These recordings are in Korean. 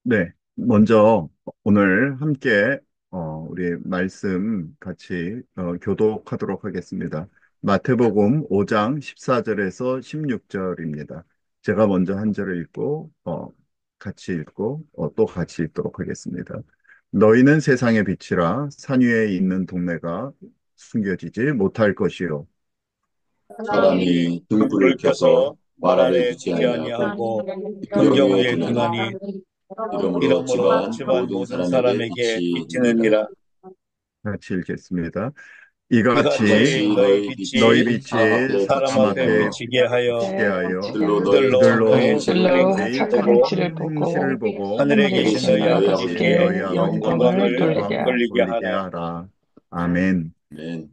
네, 먼저 오늘 함께 우리 말씀 같이 교독하도록 하겠습니다. 마태복음 5장 14절에서 16절입니다. 제가 먼저 한 절을 읽고 같이 읽고 또 같이 읽도록 하겠습니다. 너희는 세상의 빛이라 산 위에 있는 동네가 숨겨지지 못할 것이요 사람이 등불을 켜서 말 아래 두지 아니하고 기둥 위에 두나니 이러므로 집안 모든 사람에게 빛이 니다. 같이 읽겠습니다. 이같이 이같이 너희 너희 빛이 사람 빛이 앞에 사람 비치게 앞에 하여 비치게 하여 그들로 너희 착한 그들로 행실을 너희 보고 착한 행실을 보고 하늘에 계신 하늘에 너희 계신 아버지께 너희 아버지께 영광을 영광을 돌리게 하라. 아멘. 아멘.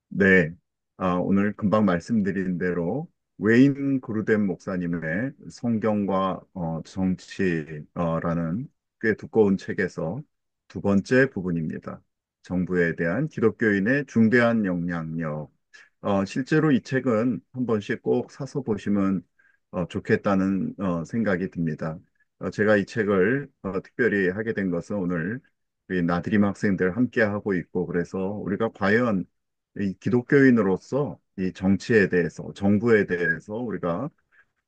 네. 오늘 금방 말씀드린 대로 웨인 그루덴 목사님의 성경과 정치라는 꽤 두꺼운 책에서 두 번째 부분입니다. 정부에 대한 기독교인의 중대한 영향력. 실제로 이 책은 한 번씩 꼭 사서 보시면 좋겠다는 생각이 듭니다. 제가 이 책을 특별히 하게 된 것은 오늘 우리 나들임 학생들 함께 하고 있고 그래서 우리가 과연 이 기독교인으로서 이 정치에 대해서, 정부에 대해서 우리가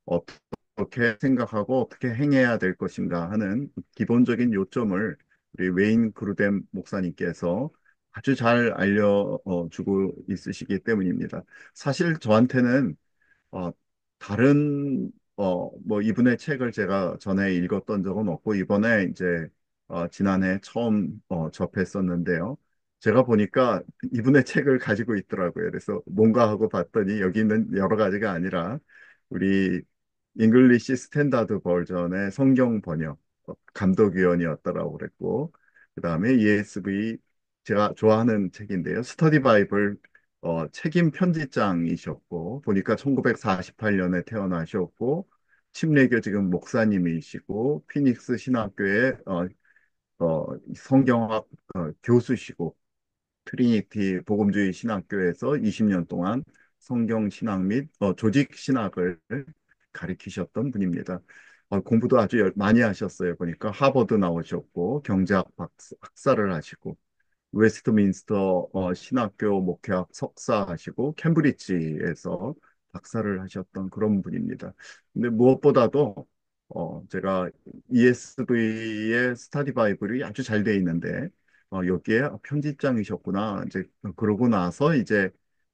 어떻게 생각하고 어떻게 행해야 될 것인가 하는 기본적인 요점을 우리 웨인 그루뎀 목사님께서 아주 잘 알려주고 있으시기 때문입니다. 사실 저한테는 어, 다른 뭐 이분의 책을 제가 전에 읽었던 적은 없고 이번에 이제 지난해 처음 접했었는데요. 제가 보니까 이분의 책을 가지고 있더라고요. 그래서 뭔가 하고 봤더니 여기 있는 여러 가지가 아니라 우리 잉글리시 스탠다드 버전의 성경 번역 감독위원이었더라고 그랬고 그다음에 ESV 제가 좋아하는 책인데요. 스터디 바이블 책임 편집장이셨고 보니까 1948년에 태어나셨고 침례교 지금 목사님이시고 피닉스 신학교의 성경학 교수시고 트리니티 복음주의 신학교에서 20년 동안 성경 신학 및 조직 신학을 가리키셨던 분입니다. 공부도 아주 많이 하셨어요. 보니까 하버드 나오셨고 경제학 학사를 하시고 웨스트민스터 신학교 목회학 석사 하시고 캠브리지에서 박사를 하셨던 그런 분입니다. 근데 무엇보다도 제가 ESV의 스타디 바이블이 아주 잘 돼 있는데 여기에 편집장이셨구나. 이제 그러고 나서 이제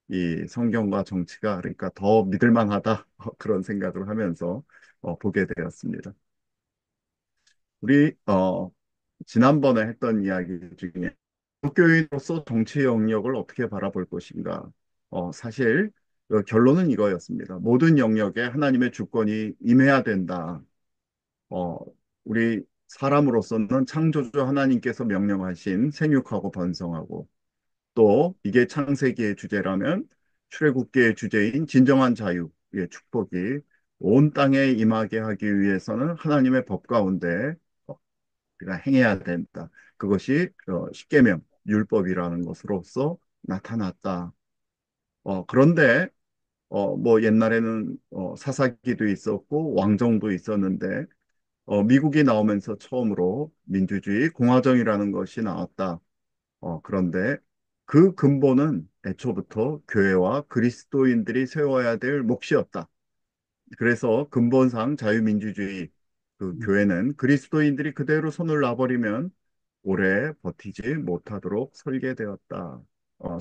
이 성경과 정치가 그러니까 더 믿을 만하다 그런 생각을 하면서 보게 되었습니다. 우리 지난번에 했던 이야기 중에 기독교인으로서 정치 영역을 어떻게 바라볼 것인가? 사실 결론은 이거였습니다. 모든 영역에 하나님의 주권이 임해야 된다. 어, 우리 사람으로서는 창조주 하나님께서 명령하신 생육하고 번성하고 또 이게 창세기의 주제라면 출애굽기의 주제인 진정한 자유의 축복이 온 땅에 임하게 하기 위해서는 하나님의 법 가운데 우리가 행해야 된다. 그것이 십계명 율법이라는 것으로서 나타났다. 그런데 뭐 옛날에는 사사기도 있었고 왕정도 있었는데 미국이 나오면서 처음으로 민주주의 공화정이라는 것이 나왔다. 그런데 그 근본은 애초부터 교회와 그리스도인들이 세워야 될 몫이었다. 그래서 근본상 자유민주주의 그 교회는 그리스도인들이 그대로 손을 놔버리면 오래 버티지 못하도록 설계되었다.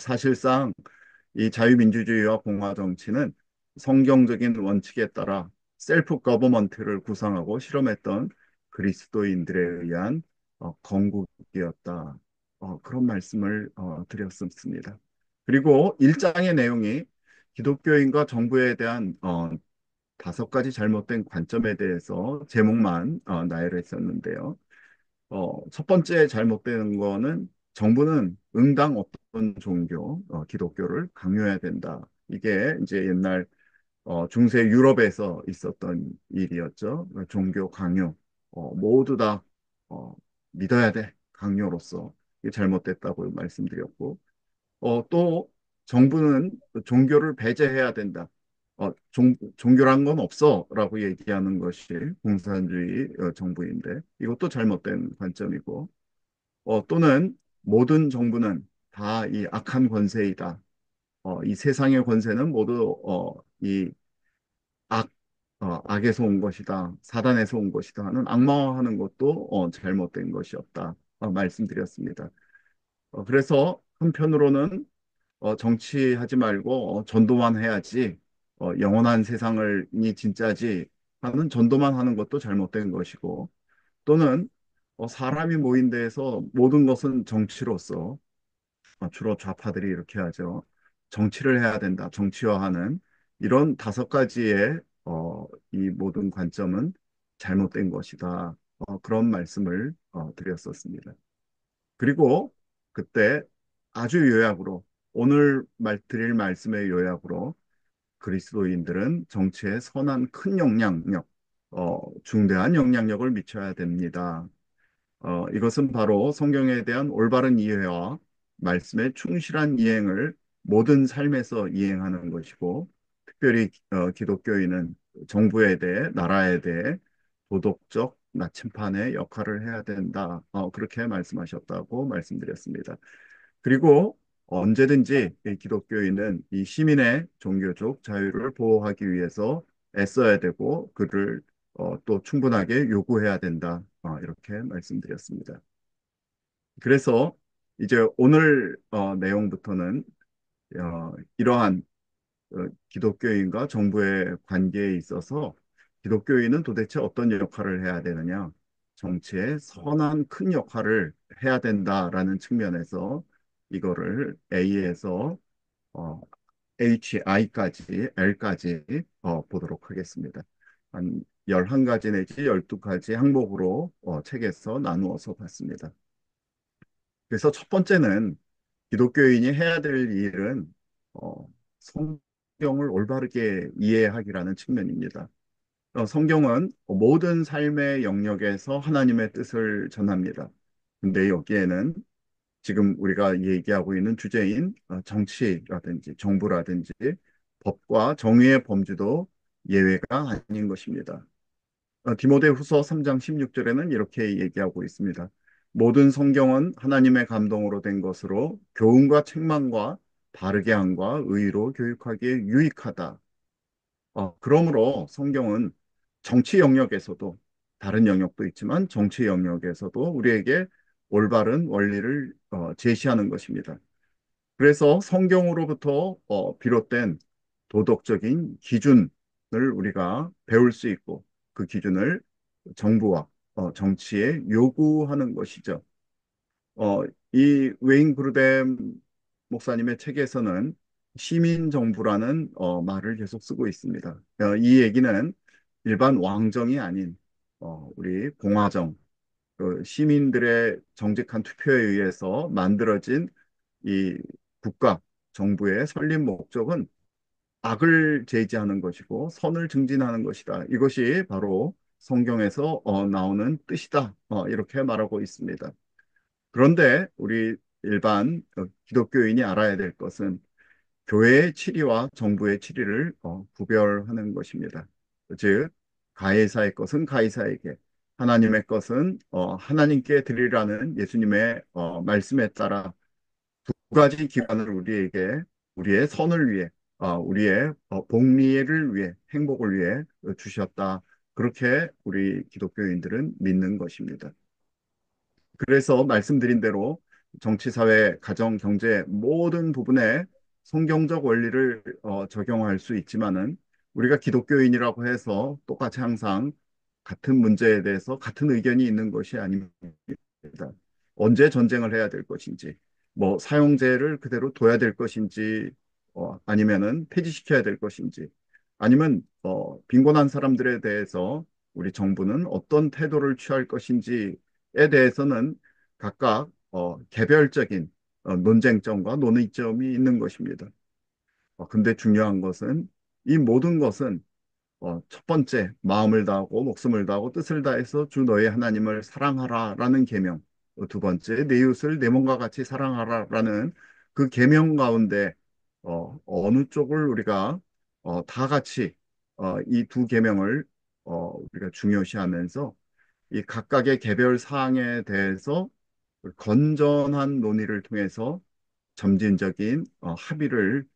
사실상 이 자유민주주의와 공화정치는 성경적인 원칙에 따라 셀프 거버먼트를 구상하고 실험했던 그리스도인들에 의한 건국이었다. 그런 말씀을 드렸습니다. 그리고 일장의 내용이 기독교인과 정부에 대한 다섯 가지 잘못된 관점에 대해서 제목만 나열했었는데요. 첫 번째 잘못된 거는 정부는 응당 어떤 종교, 기독교를 강요해야 된다. 이게 이제 옛날 중세 유럽에서 있었던 일이었죠. 종교 강요. 모두 다 어, 믿어야 돼. 강요로서. 이게 잘못됐다고 말씀드렸고, 또 정부는 종교를 배제해야 된다. 종교란 건 없어라고 얘기하는 것이 공산주의 정부인데 이것도 잘못된 관점이고 또는 모든 정부는 다 이 악한 권세이다. 이 세상의 권세는 모두 이 악, 악에서 온 것이다. 사단에서 온 것이다 하는 악마화하는 것도 잘못된 것이었다. 말씀드렸습니다. 그래서 한편으로는 정치하지 말고 전도만 해야지 영원한 세상이 진짜지 하는 전도만 하는 것도 잘못된 것이고 또는 사람이 모인 데에서 모든 것은 정치로서 주로 좌파들이 이렇게 하죠. 정치를 해야 된다. 정치화하는 이런 다섯 가지의 이 모든 관점은 잘못된 것이다. 그런 말씀을 드렸었습니다. 그리고 그때 아주 요약으로 오늘 드릴 말씀의 요약으로 그리스도인들은 정치에 선한 큰 영향력, 중대한 영향력을 미쳐야 됩니다. 이것은 바로 성경에 대한 올바른 이해와 말씀의 충실한 이행을 모든 삶에서 이행하는 것이고, 특별히 기독교인은 정부에 대해, 나라에 대해 도덕적 나침판의 역할을 해야 된다. 그렇게 말씀하셨다고 말씀드렸습니다. 그리고 언제든지 이 기독교인은 이 시민의 종교적 자유를 보호하기 위해서 애써야 되고 그를 또 충분하게 요구해야 된다. 이렇게 말씀드렸습니다. 그래서 이제 오늘 내용부터는 이러한 기독교인과 정부의 관계에 있어서 기독교인은 도대체 어떤 역할을 해야 되느냐? 정치에 선한 큰 역할을 해야 된다라는 측면에서 이거를 A에서 어, HI까지 L까지 보도록 하겠습니다. 한 11가지 내지 12가지 항목으로 책에서 나누어서 봤습니다. 그래서 첫 번째는 기독교인이 해야 될 일은 성경을 올바르게 이해하기라는 측면입니다. 성경은 모든 삶의 영역에서 하나님의 뜻을 전합니다. 근데 여기에는 지금 우리가 얘기하고 있는 주제인 정치라든지 정부라든지 법과 정의의 범주도 예외가 아닌 것입니다. 디모데후서 3장 16절에는 이렇게 얘기하고 있습니다. 모든 성경은 하나님의 감동으로 된 것으로 교훈과 책망과 바르게 함과 의로 교육하기에 유익하다. 그러므로 성경은 정치 영역에서도 다른 영역도 있지만 정치 영역에서도 우리에게 올바른 원리를 제시하는 것입니다. 그래서 성경으로부터 비롯된 도덕적인 기준을 우리가 배울 수 있고 그 기준을 정부와 정치에 요구하는 것이죠. 어, 이 웨인 그루뎀 목사님의 책에서는 시민 정부라는 말을 계속 쓰고 있습니다. 이 얘기는 일반 왕정이 아닌 우리 공화정, 그 시민들의 정직한 투표에 의해서 만들어진 이 국가 정부의 설립 목적은 악을 제지하는 것이고 선을 증진하는 것이다. 이것이 바로 성경에서 나오는 뜻이다. 이렇게 말하고 있습니다. 그런데 우리 일반 기독교인이 알아야 될 것은 교회의 치리와 정부의 치리를 구별하는 것입니다. 즉, 가해사의 것은 가해사에게, 하나님의 것은 하나님께 드리라는 예수님의 말씀에 따라 두 가지 기관을 우리에게 우리의 선을 위해 우리의 복리를 위해 행복을 위해 주셨다. 그렇게 우리 기독교인들은 믿는 것입니다. 그래서 말씀드린 대로 정치, 사회, 가정, 경제 모든 부분에 성경적 원리를 적용할 수 있지만은 우리가 기독교인이라고 해서 똑같이 항상 같은 문제에 대해서 같은 의견이 있는 것이 아닙니다. 언제 전쟁을 해야 될 것인지, 뭐 사용제를 그대로 둬야 될 것인지, 아니면은 폐지시켜야 될 것인지, 아니면 빈곤한 사람들에 대해서 우리 정부는 어떤 태도를 취할 것인지에 대해서는 각각 개별적인 논쟁점과 논의점이 있는 것입니다. 근데 중요한 것은 이 모든 것은 첫 번째, 마음을 다하고 목숨을 다하고 뜻을 다해서 주 너의 하나님을 사랑하라라는 계명. 두 번째, 내 이웃을 내 몸과 같이 사랑하라라는 그 계명 가운데 어느 쪽을 우리가 다 같이 이 두 계명을 우리가 중요시하면서 이 각각의 개별 사항에 대해서 건전한 논의를 통해서 점진적인 합의를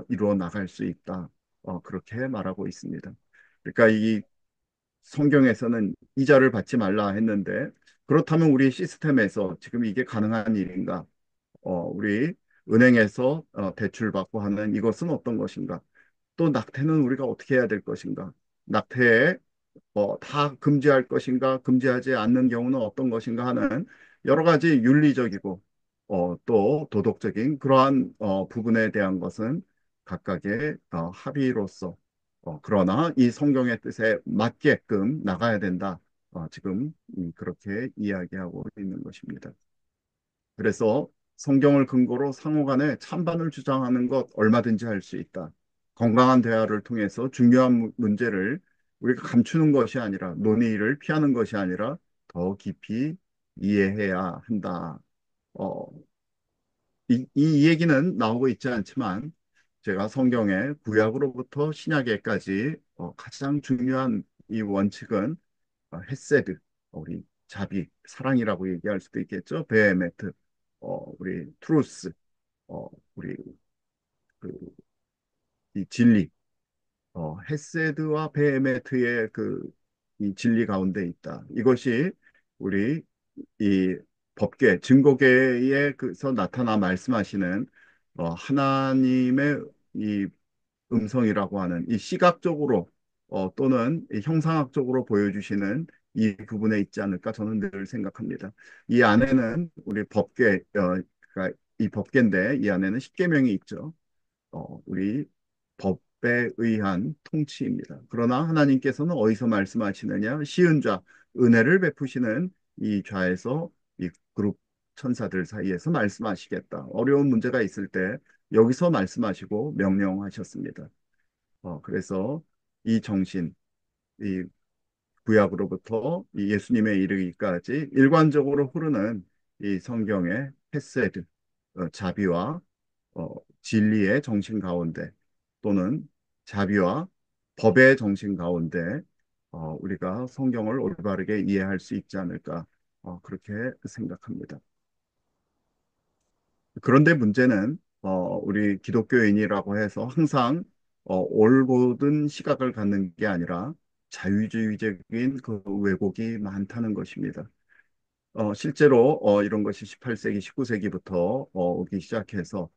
이루어 나갈 수 있다. 그렇게 말하고 있습니다. 그러니까 이 성경에서는 이자를 받지 말라 했는데 그렇다면 우리 시스템에서 지금 이게 가능한 일인가? 우리 은행에서 대출 받고 하는 이것은 어떤 것인가? 또 낙태는 우리가 어떻게 해야 될 것인가? 낙태에 다 금지할 것인가, 금지하지 않는 경우는 어떤 것인가 하는 여러 가지 윤리적이고 또 도덕적인 그러한 부분에 대한 것은 각각의 합의로서 그러나 이 성경의 뜻에 맞게끔 나가야 된다. 지금 그렇게 이야기하고 있는 것입니다. 그래서 성경을 근거로 상호 간에 찬반을 주장하는 것 얼마든지 할 수 있다. 건강한 대화를 통해서 중요한 문제를 우리가 감추는 것이 아니라 논의를 피하는 것이 아니라 더 깊이 이해해야 한다. 어, 이 얘기는 나오고 있지 않지만 제가 성경의 구약으로부터 신약에까지 가장 중요한 이 원칙은 헤세드, 우리 자비, 사랑이라고 얘기할 수도 있겠죠. 베헤메트, 우리 트루스, 우리 그, 이 진리, 헤세드와 베헤메트의 이 진리 가운데 있다. 이것이 우리 이 법계, 증거계에서 나타나 말씀하시는 하나님의 이 음성이라고 하는 이 시각적으로 또는 이 형상학적으로 보여주시는 이 부분에 있지 않을까 저는 늘 생각합니다. 이 안에는 우리 법계, 그러니까 이 법계인데 이 안에는 십계명이 있죠. 우리 법에 의한 통치입니다. 그러나 하나님께서는 어디서 말씀하시느냐? 시은 좌, 은혜를 베푸시는 이 좌에서 이 그룹 천사들 사이에서 말씀하시겠다. 어려운 문제가 있을 때 여기서 말씀하시고 명령하셨습니다. 그래서 이 정신, 이 구약으로부터 이 예수님에 이르기까지 일관적으로 흐르는 이 성경의 헤세드, 자비와 진리의 정신 가운데 또는 자비와 법의 정신 가운데 우리가 성경을 올바르게 이해할 수 있지 않을까 그렇게 생각합니다. 그런데 문제는 우리 기독교인이라고 해서 항상 올곧은 시각을 갖는 게 아니라 자유주의적인 그 왜곡이 많다는 것입니다. 실제로 이런 것이 18세기, 19세기부터 오기 시작해서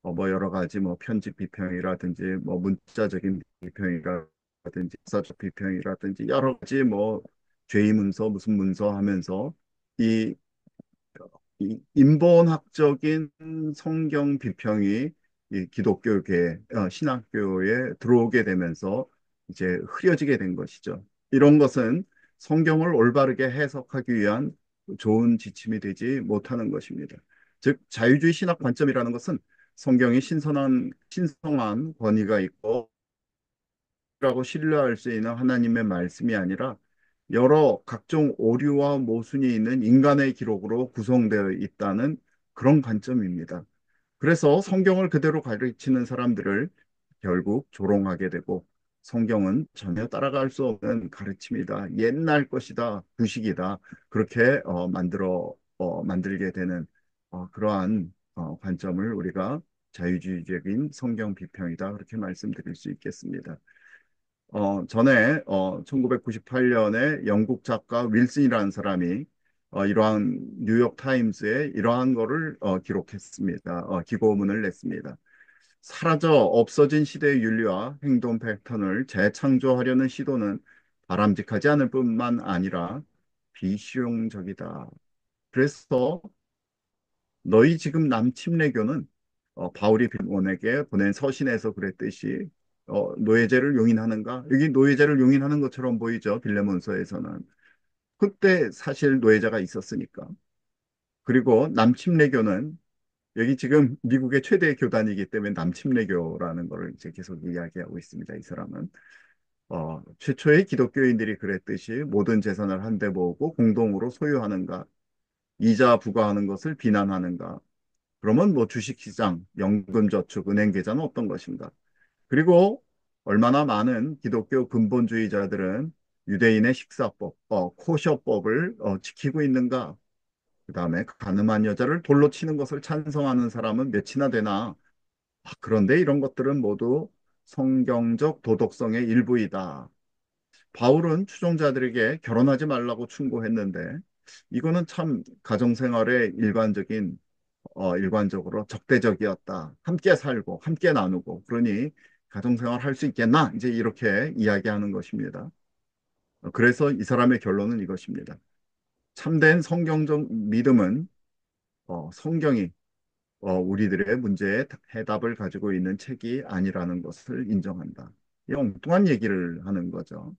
뭐 여러 가지 뭐 편집 비평이라든지 뭐 문자적인 비평이라든지 사적 비평이라든지 여러 가지 뭐 죄의 문서 무슨 문서 하면서 이 이 인본학적인 성경 비평이 이 기독교계, 신학교에 들어오게 되면서 이제 흐려지게 된 것이죠. 이런 것은 성경을 올바르게 해석하기 위한 좋은 지침이 되지 못하는 것입니다. 즉, 자유주의 신학 관점이라는 것은 성경이 신성한 권위가 있고 라고 신뢰할 수 있는 하나님의 말씀이 아니라 여러 각종 오류와 모순이 있는 인간의 기록으로 구성되어 있다는 그런 관점입니다. 그래서 성경을 그대로 가르치는 사람들을 결국 조롱하게 되고 성경은 전혀 따라갈 수 없는 가르침이다. 옛날 것이다. 구식이다. 그렇게 만들게 되는 그러한 관점을 우리가 자유주의적인 성경 비평이다. 그렇게 말씀드릴 수 있겠습니다. 전에 1998년에 영국 작가 윌슨이라는 사람이 이러한 뉴욕 타임스에 이러한 거를 기록했습니다. 기고문을 냈습니다. 사라져 없어진 시대의 윤리와 행동 패턴을 재창조하려는 시도는 바람직하지 않을 뿐만 아니라 비실용적이다. 그래서 너희 지금 남침례교는 바울이 빌몬에게 보낸 서신에서 그랬듯이 노예제를 용인하는가? 여기 노예제를 용인하는 것처럼 보이죠. 빌레몬서에서는. 그때 사실 노예제가 있었으니까. 그리고 남침례교는 여기 지금 미국의 최대 교단이기 때문에 남침례교라는 것을 이제 계속 이야기하고 있습니다. 이 사람은. 최초의 기독교인들이 그랬듯이 모든 재산을 한데 모으고 공동으로 소유하는가? 이자 부과하는 것을 비난하는가? 그러면 뭐 주식시장, 연금저축, 은행계좌는 어떤 것인가? 그리고 얼마나 많은 기독교 근본주의자들은 유대인의 식사법, 코셔법을 지키고 있는가? 그다음에 가늠한 여자를 돌로 치는 것을 찬성하는 사람은 몇이나 되나? 그런데 이런 것들은 모두 성경적 도덕성의 일부이다. 바울은 추종자들에게 결혼하지 말라고 충고했는데 이거는 참 가정생활의 일관적으로 적대적이었다. 함께 살고 함께 나누고 그러니 가정생활 할 수 있겠나? 이제 이렇게 이야기하는 것입니다. 그래서 이 사람의 결론은 이것입니다. 참된 성경적 믿음은 성경이 우리들의 문제에 해답을 가지고 있는 책이 아니라는 것을 인정한다. 이 엉뚱한 얘기를 하는 거죠.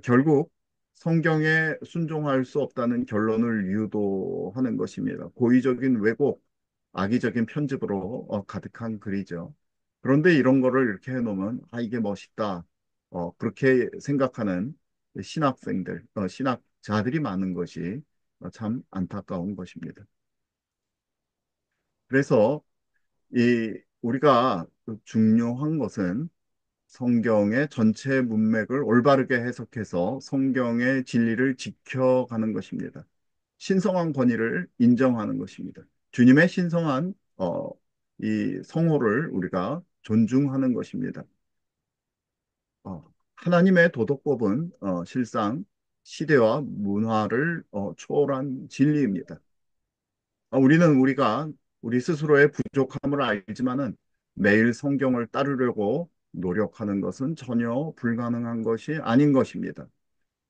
결국 성경에 순종할 수 없다는 결론을 유도하는 것입니다. 고의적인 왜곡, 악의적인 편집으로 가득한 글이죠. 그런데 이런 거를 이렇게 해놓으면 이게 멋있다. 그렇게 생각하는 신학생들, 신학자들이 많은 것이 참 안타까운 것입니다. 그래서 우리가 중요한 것은 성경의 전체 문맥을 올바르게 해석해서 성경의 진리를 지켜가는 것입니다. 신성한 권위를 인정하는 것입니다. 주님의 신성한 이 성호를 우리가 존중하는 것입니다. 하나님의 도덕법은 실상 시대와 문화를 초월한 진리입니다. 우리가 우리 스스로의 부족함을 알지만은 매일 성경을 따르려고 노력하는 것은 전혀 불가능한 것이 아닌 것입니다.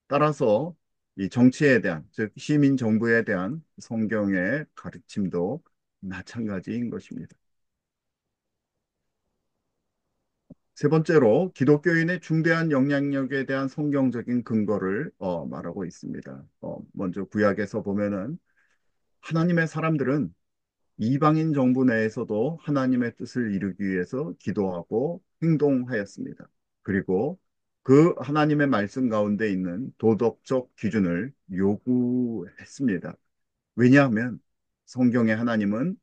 따라서 이 정치에 대한, 즉 시민 정부에 대한 성경의 가르침도 마찬가지인 것입니다. 세 번째로 기독교인의 중대한 영향력에 대한 성경적인 근거를 말하고 있습니다. 먼저 구약에서 보면은 하나님의 사람들은 이방인 정부 내에서도 하나님의 뜻을 이루기 위해서 기도하고 행동하였습니다. 그리고 그 하나님의 말씀 가운데 있는 도덕적 기준을 요구했습니다. 왜냐하면 성경의 하나님은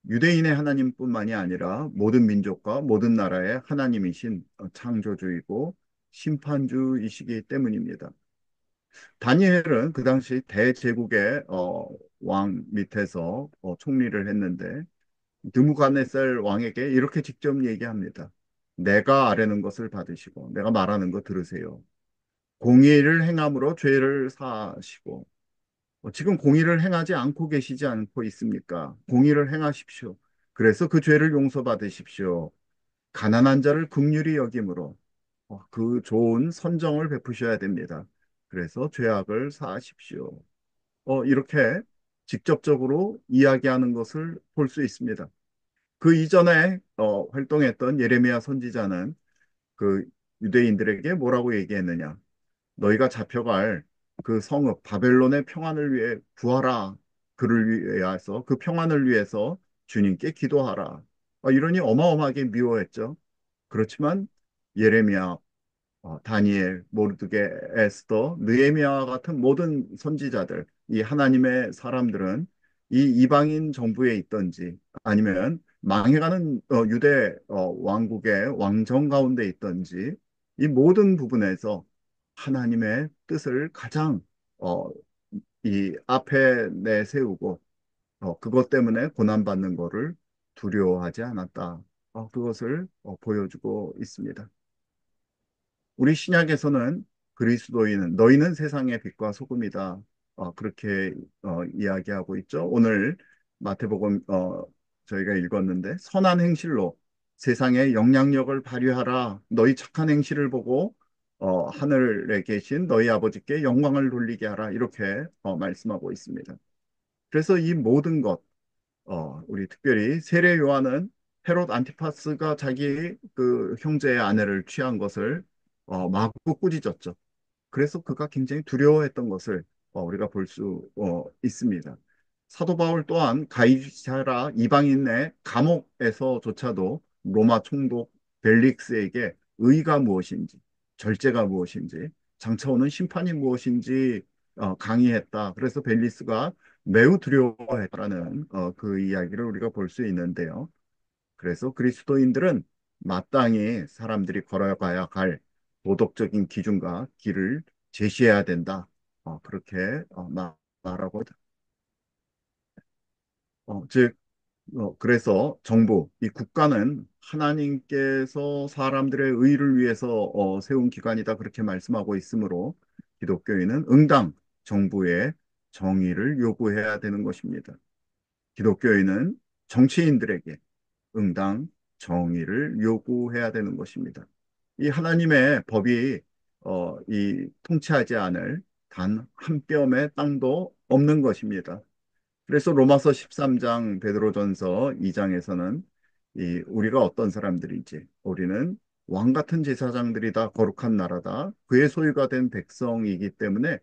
유대인의 하나님뿐만이 아니라 모든 민족과 모든 나라의 하나님이신 창조주이고 심판주이시기 때문입니다. 다니엘은 그 당시 대제국의 왕 밑에서 총리를 했는데 느부갓네살 왕에게 이렇게 직접 얘기합니다. 내가 아뢰는 것을 받으시고 내가 말하는 거 들으세요. 공의를 행함으로 죄를 사하시고 지금 공의를 행하지 않고 계시지 않고 있습니까? 공의를 행하십시오. 그래서 그 죄를 용서받으십시오. 가난한 자를 긍휼히 여김으로 그 좋은 선정을 베푸셔야 됩니다. 그래서 죄악을 사하십시오. 이렇게 직접적으로 이야기하는 것을 볼 수 있습니다. 그 이전에 활동했던 예레미야 선지자는 그 유대인들에게 뭐라고 얘기했느냐? 너희가 잡혀갈 그 성읍 바벨론의 평안을 위해 구하라. 그를 위해서 그 평안을 위해서 주님께 기도하라. 이러니 어마어마하게 미워했죠. 그렇지만 예레미야, 다니엘, 모르드게, 에스더, 느헤미야와 같은 모든 선지자들, 이 하나님의 사람들은 이 이방인 정부에 있든지 아니면 망해가는 유대 왕국의 왕정 가운데 있든지 이 모든 부분에서 하나님의 뜻을 가장 어, 이 앞에 내세우고 그것 때문에 고난받는 것을 두려워하지 않았다. 그것을 보여주고 있습니다. 우리 신약에서는 그리스도인은 너희는 세상의 빛과 소금이다. 그렇게 이야기하고 있죠. 오늘 마태복음 저희가 읽었는데 선한 행실로 세상에 영향력을 발휘하라. 너희 착한 행실을 보고 하늘에 계신 너희 아버지께 영광을 돌리게 하라. 이렇게 말씀하고 있습니다. 그래서 이 모든 것 우리 특별히 세례 요한은 헤롯 안티파스가 자기 그 형제의 아내를 취한 것을 마구 꾸짖었죠. 그래서 그가 굉장히 두려워했던 것을 우리가 볼 수 있습니다. 사도 바울 또한 가이사라 이방인의 감옥에서조차도 로마 총독 벨릭스에게 의가 무엇인지, 절제가 무엇인지, 장차 오는 심판이 무엇인지 강의했다. 그래서 벨리스가 매우 두려워했다는 그 이야기를 우리가 볼 수 있는데요. 그래서 그리스도인들은 마땅히 사람들이 걸어가야 할 도덕적인 기준과 길을 제시해야 된다. 그렇게 말하고, 즉, 그래서 정부, 이 국가는 하나님께서 사람들의 의를 위해서 세운 기관이다. 그렇게 말씀하고 있으므로 기독교인은 응당 정부의 정의를 요구해야 되는 것입니다. 기독교인은 정치인들에게 응당 정의를 요구해야 되는 것입니다. 이 하나님의 법이 이 통치하지 않을 단 한 뼘의 땅도 없는 것입니다. 그래서 로마서 13장 베드로전서 2장에서는 이 우리가 어떤 사람들인지 우리는 왕 같은 제사장들이다 거룩한 나라다 그의 소유가 된 백성이기 때문에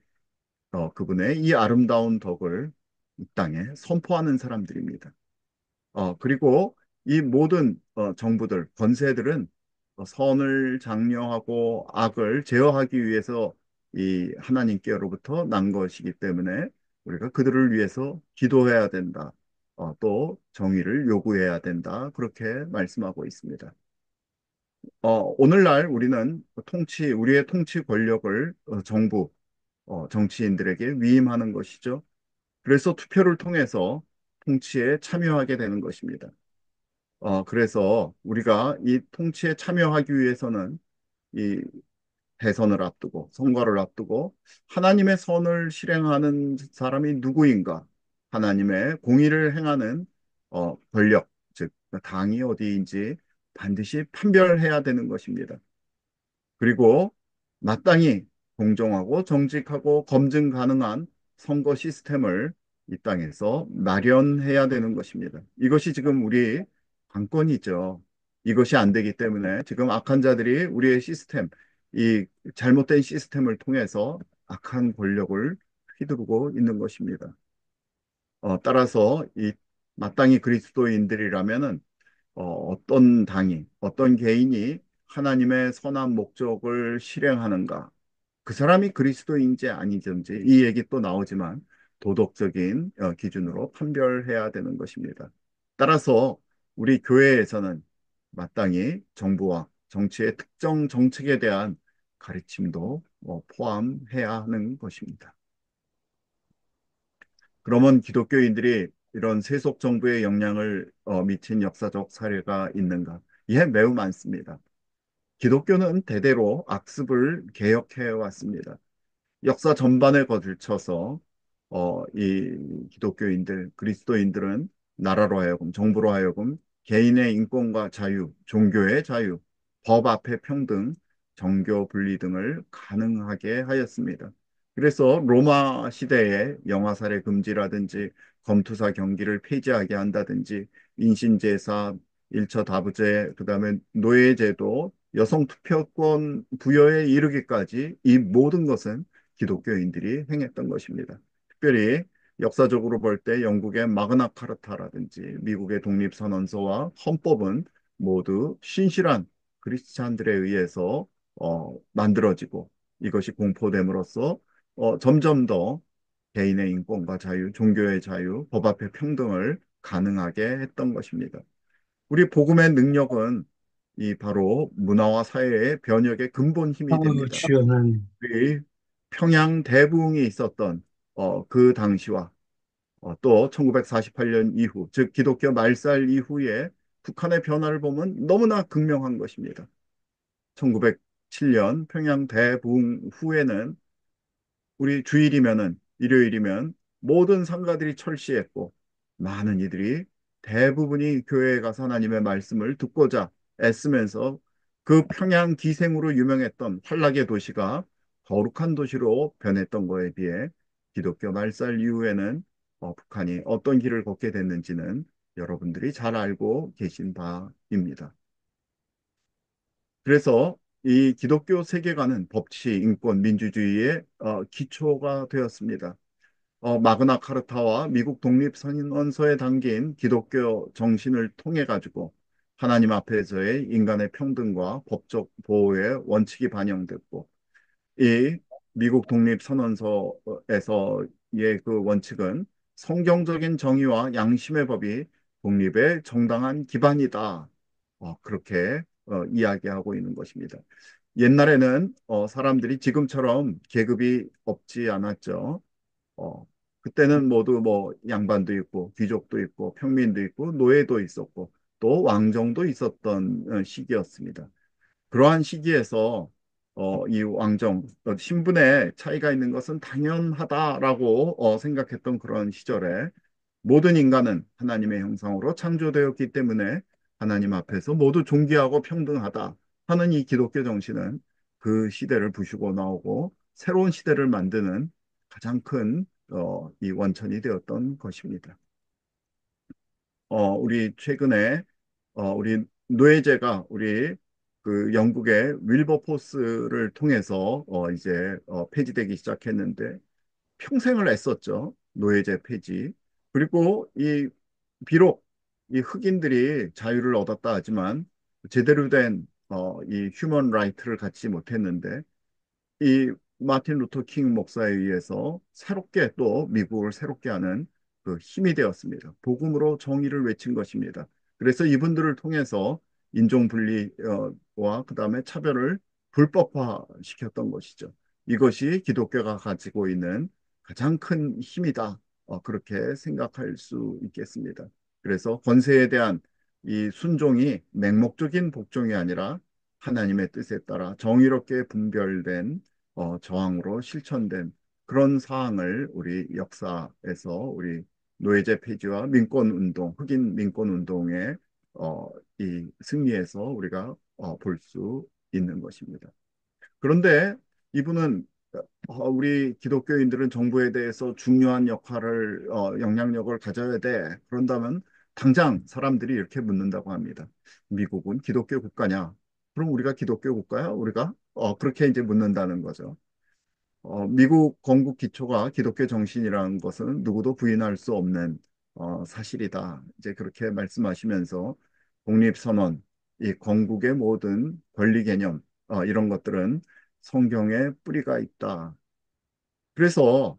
그분의 이 아름다운 덕을 이 땅에 선포하는 사람들입니다. 그리고 이 모든 정부들, 권세들은 선을 장려하고 악을 제어하기 위해서 이 하나님께로부터 난 것이기 때문에 우리가 그들을 위해서 기도해야 된다. 또 정의를 요구해야 된다. 그렇게 말씀하고 있습니다. 오늘날 우리는 우리의 통치 권력을 정부, 정치인들에게 위임하는 것이죠. 그래서 투표를 통해서 통치에 참여하게 되는 것입니다. 그래서 우리가 이 통치에 참여하기 위해서는 이 대선을 앞두고 선거를 앞두고 하나님의 선을 실행하는 사람이 누구인가? 하나님의 공의를 행하는 권력, 즉 당이 어디인지 반드시 판별해야 되는 것입니다. 그리고 마땅히 공정하고 정직하고 검증 가능한 선거 시스템을 이 땅에서 마련해야 되는 것입니다. 이것이 지금 우리 관건이죠. 이것이 안 되기 때문에 지금 악한 자들이 우리의 시스템, 이 잘못된 시스템을 통해서 악한 권력을 휘두르고 있는 것입니다. 따라서 이 마땅히 그리스도인들이라면은 어떤 당이, 어떤 개인이 하나님의 선한 목적을 실행하는가, 그 사람이 그리스도인지 아니든지 이 얘기 또 나오지만 도덕적인 기준으로 판별해야 되는 것입니다. 따라서 우리 교회에서는 마땅히 정부와 정치의 특정 정책에 대한 가르침도 포함해야 하는 것입니다. 그러면 기독교인들이 이런 세속 정부의 영향을 미친 역사적 사례가 있는가? 예, 매우 많습니다. 기독교는 대대로 악습을 개혁해 왔습니다. 역사 전반에 거들쳐서 이 기독교인들, 그리스도인들은 나라로 하여금, 정부로 하여금 개인의 인권과 자유, 종교의 자유, 법 앞에 평등, 정교 분리 등을 가능하게 하였습니다. 그래서 로마 시대에 영아살해 금지라든지 검투사 경기를 폐지하게 한다든지 인신제사, 일처 다부제, 그다음에 노예제도, 여성 투표권 부여에 이르기까지 이 모든 것은 기독교인들이 행했던 것입니다. 특별히 역사적으로 볼 때 영국의 마그나 카르타라든지 미국의 독립선언서와 헌법은 모두 신실한 그리스찬들에 의해서 만들어지고 이것이 공포됨으로써 점점 더 개인의 인권과 자유, 종교의 자유, 법 앞의 평등을 가능하게 했던 것입니다. 우리 복음의 능력은 이 바로 문화와 사회의 변혁의 근본 힘이 됩니다. 주여 하나님. 이 평양 대부흥이 있었던 그 당시와 또 1948년 이후, 즉 기독교 말살 이후에 북한의 변화를 보면 너무나 극명한 것입니다. 1907년 평양 대부흥 후에는 우리 주일이면은 일요일이면 모든 상가들이 철시했고 많은 이들이 대부분이 교회에 가서 하나님의 말씀을 듣고자 애쓰면서 그 평양 기생으로 유명했던 환락의 도시가 거룩한 도시로 변했던 거에 비해 기독교 말살 이후에는 북한이 어떤 길을 걷게 됐는지는 여러분들이 잘 알고 계신 바입니다. 그래서 이 기독교 세계관은 법치, 인권, 민주주의의 기초가 되었습니다. 마그나 카르타와 미국 독립선언서에 담긴 기독교 정신을 통해 가지고 하나님 앞에서의 인간의 평등과 법적 보호의 원칙이 반영됐고 이 미국 독립선언서에서의 그 원칙은 성경적인 정의와 양심의 법이 독립의 정당한 기반이다. 그렇게 이야기하고 있는 것입니다. 옛날에는 사람들이 지금처럼 계급이 없지 않았죠. 어, 그때는 모두 뭐 양반도 있고 귀족도 있고 평민도 있고 노예도 있었고 또 왕정도 있었던 시기였습니다. 그러한 시기에서 이 왕정 신분의 차이가 있는 것은 당연하다라고 생각했던 그런 시절에 모든 인간은 하나님의 형상으로 창조되었기 때문에 하나님 앞에서 모두 존귀하고 평등하다 하는 이 기독교 정신은 그 시대를 부수고 나오고 새로운 시대를 만드는 가장 큰 이 원천이 되었던 것입니다. 우리 최근에 우리 노예제가 우리 그 영국의 윌버포스를 통해서 이제 폐지되기 시작했는데 평생을 애썼죠. 노예제 폐지. 그리고 이 비록 이 흑인들이 자유를 얻었다 하지만 제대로 된 이 휴먼 라이트를 갖지 못했는데 이 마틴 루터 킹 목사에 의해서 새롭게 또 미국을 새롭게 하는 그 힘이 되었습니다. 복음으로 정의를 외친 것입니다. 그래서 이분들을 통해서 인종 분리와 그다음에 차별을 불법화시켰던 것이죠. 이것이 기독교가 가지고 있는 가장 큰 힘이다. 그렇게 생각할 수 있겠습니다. 그래서 권세에 대한 이 순종이 맹목적인 복종이 아니라 하나님의 뜻에 따라 정의롭게 분별된 저항으로 실천된 그런 사항을 우리 역사에서 우리 노예제 폐지와 민권운동, 흑인 민권운동의 이 승리에서 우리가 볼 수 있는 것입니다. 그런데 이분은 우리 기독교인들은 정부에 대해서 중요한 역할을, 영향력을 가져야 돼. 그런다면 당장 사람들이 이렇게 묻는다고 합니다. 미국은 기독교 국가냐? 그럼 우리가 기독교 국가야? 우리가? 그렇게 이제 묻는다는 거죠. 미국 건국 기초가 기독교 정신이라는 것은 누구도 부인할 수 없는 사실이다. 이제 그렇게 말씀하시면서 독립선언, 이 건국의 모든 권리 개념, 이런 것들은 성경에 뿌리가 있다. 그래서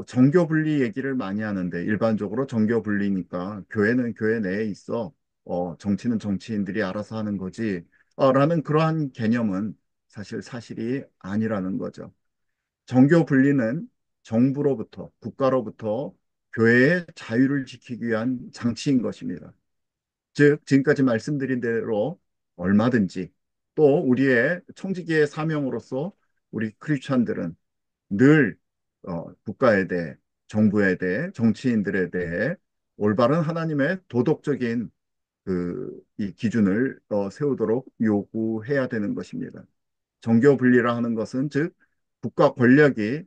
정교 분리 얘기를 많이 하는데 일반적으로 정교 분리니까 교회는 교회 내에 있어. 정치는 정치인들이 알아서 하는 거지. 라는 그러한 개념은 사실 사실이 아니라는 거죠. 정교 분리는 정부로부터, 국가로부터 교회의 자유를 지키기 위한 장치인 것입니다. 즉, 지금까지 말씀드린 대로 얼마든지 또 우리의 청지기의 사명으로서 우리 크리스찬들은 늘 국가에 대해, 정부에 대해, 정치인들에 대해 올바른 하나님의 도덕적인 이 기준을 세우도록 요구해야 되는 것입니다. 정교 분리라 하는 것은 즉 국가 권력이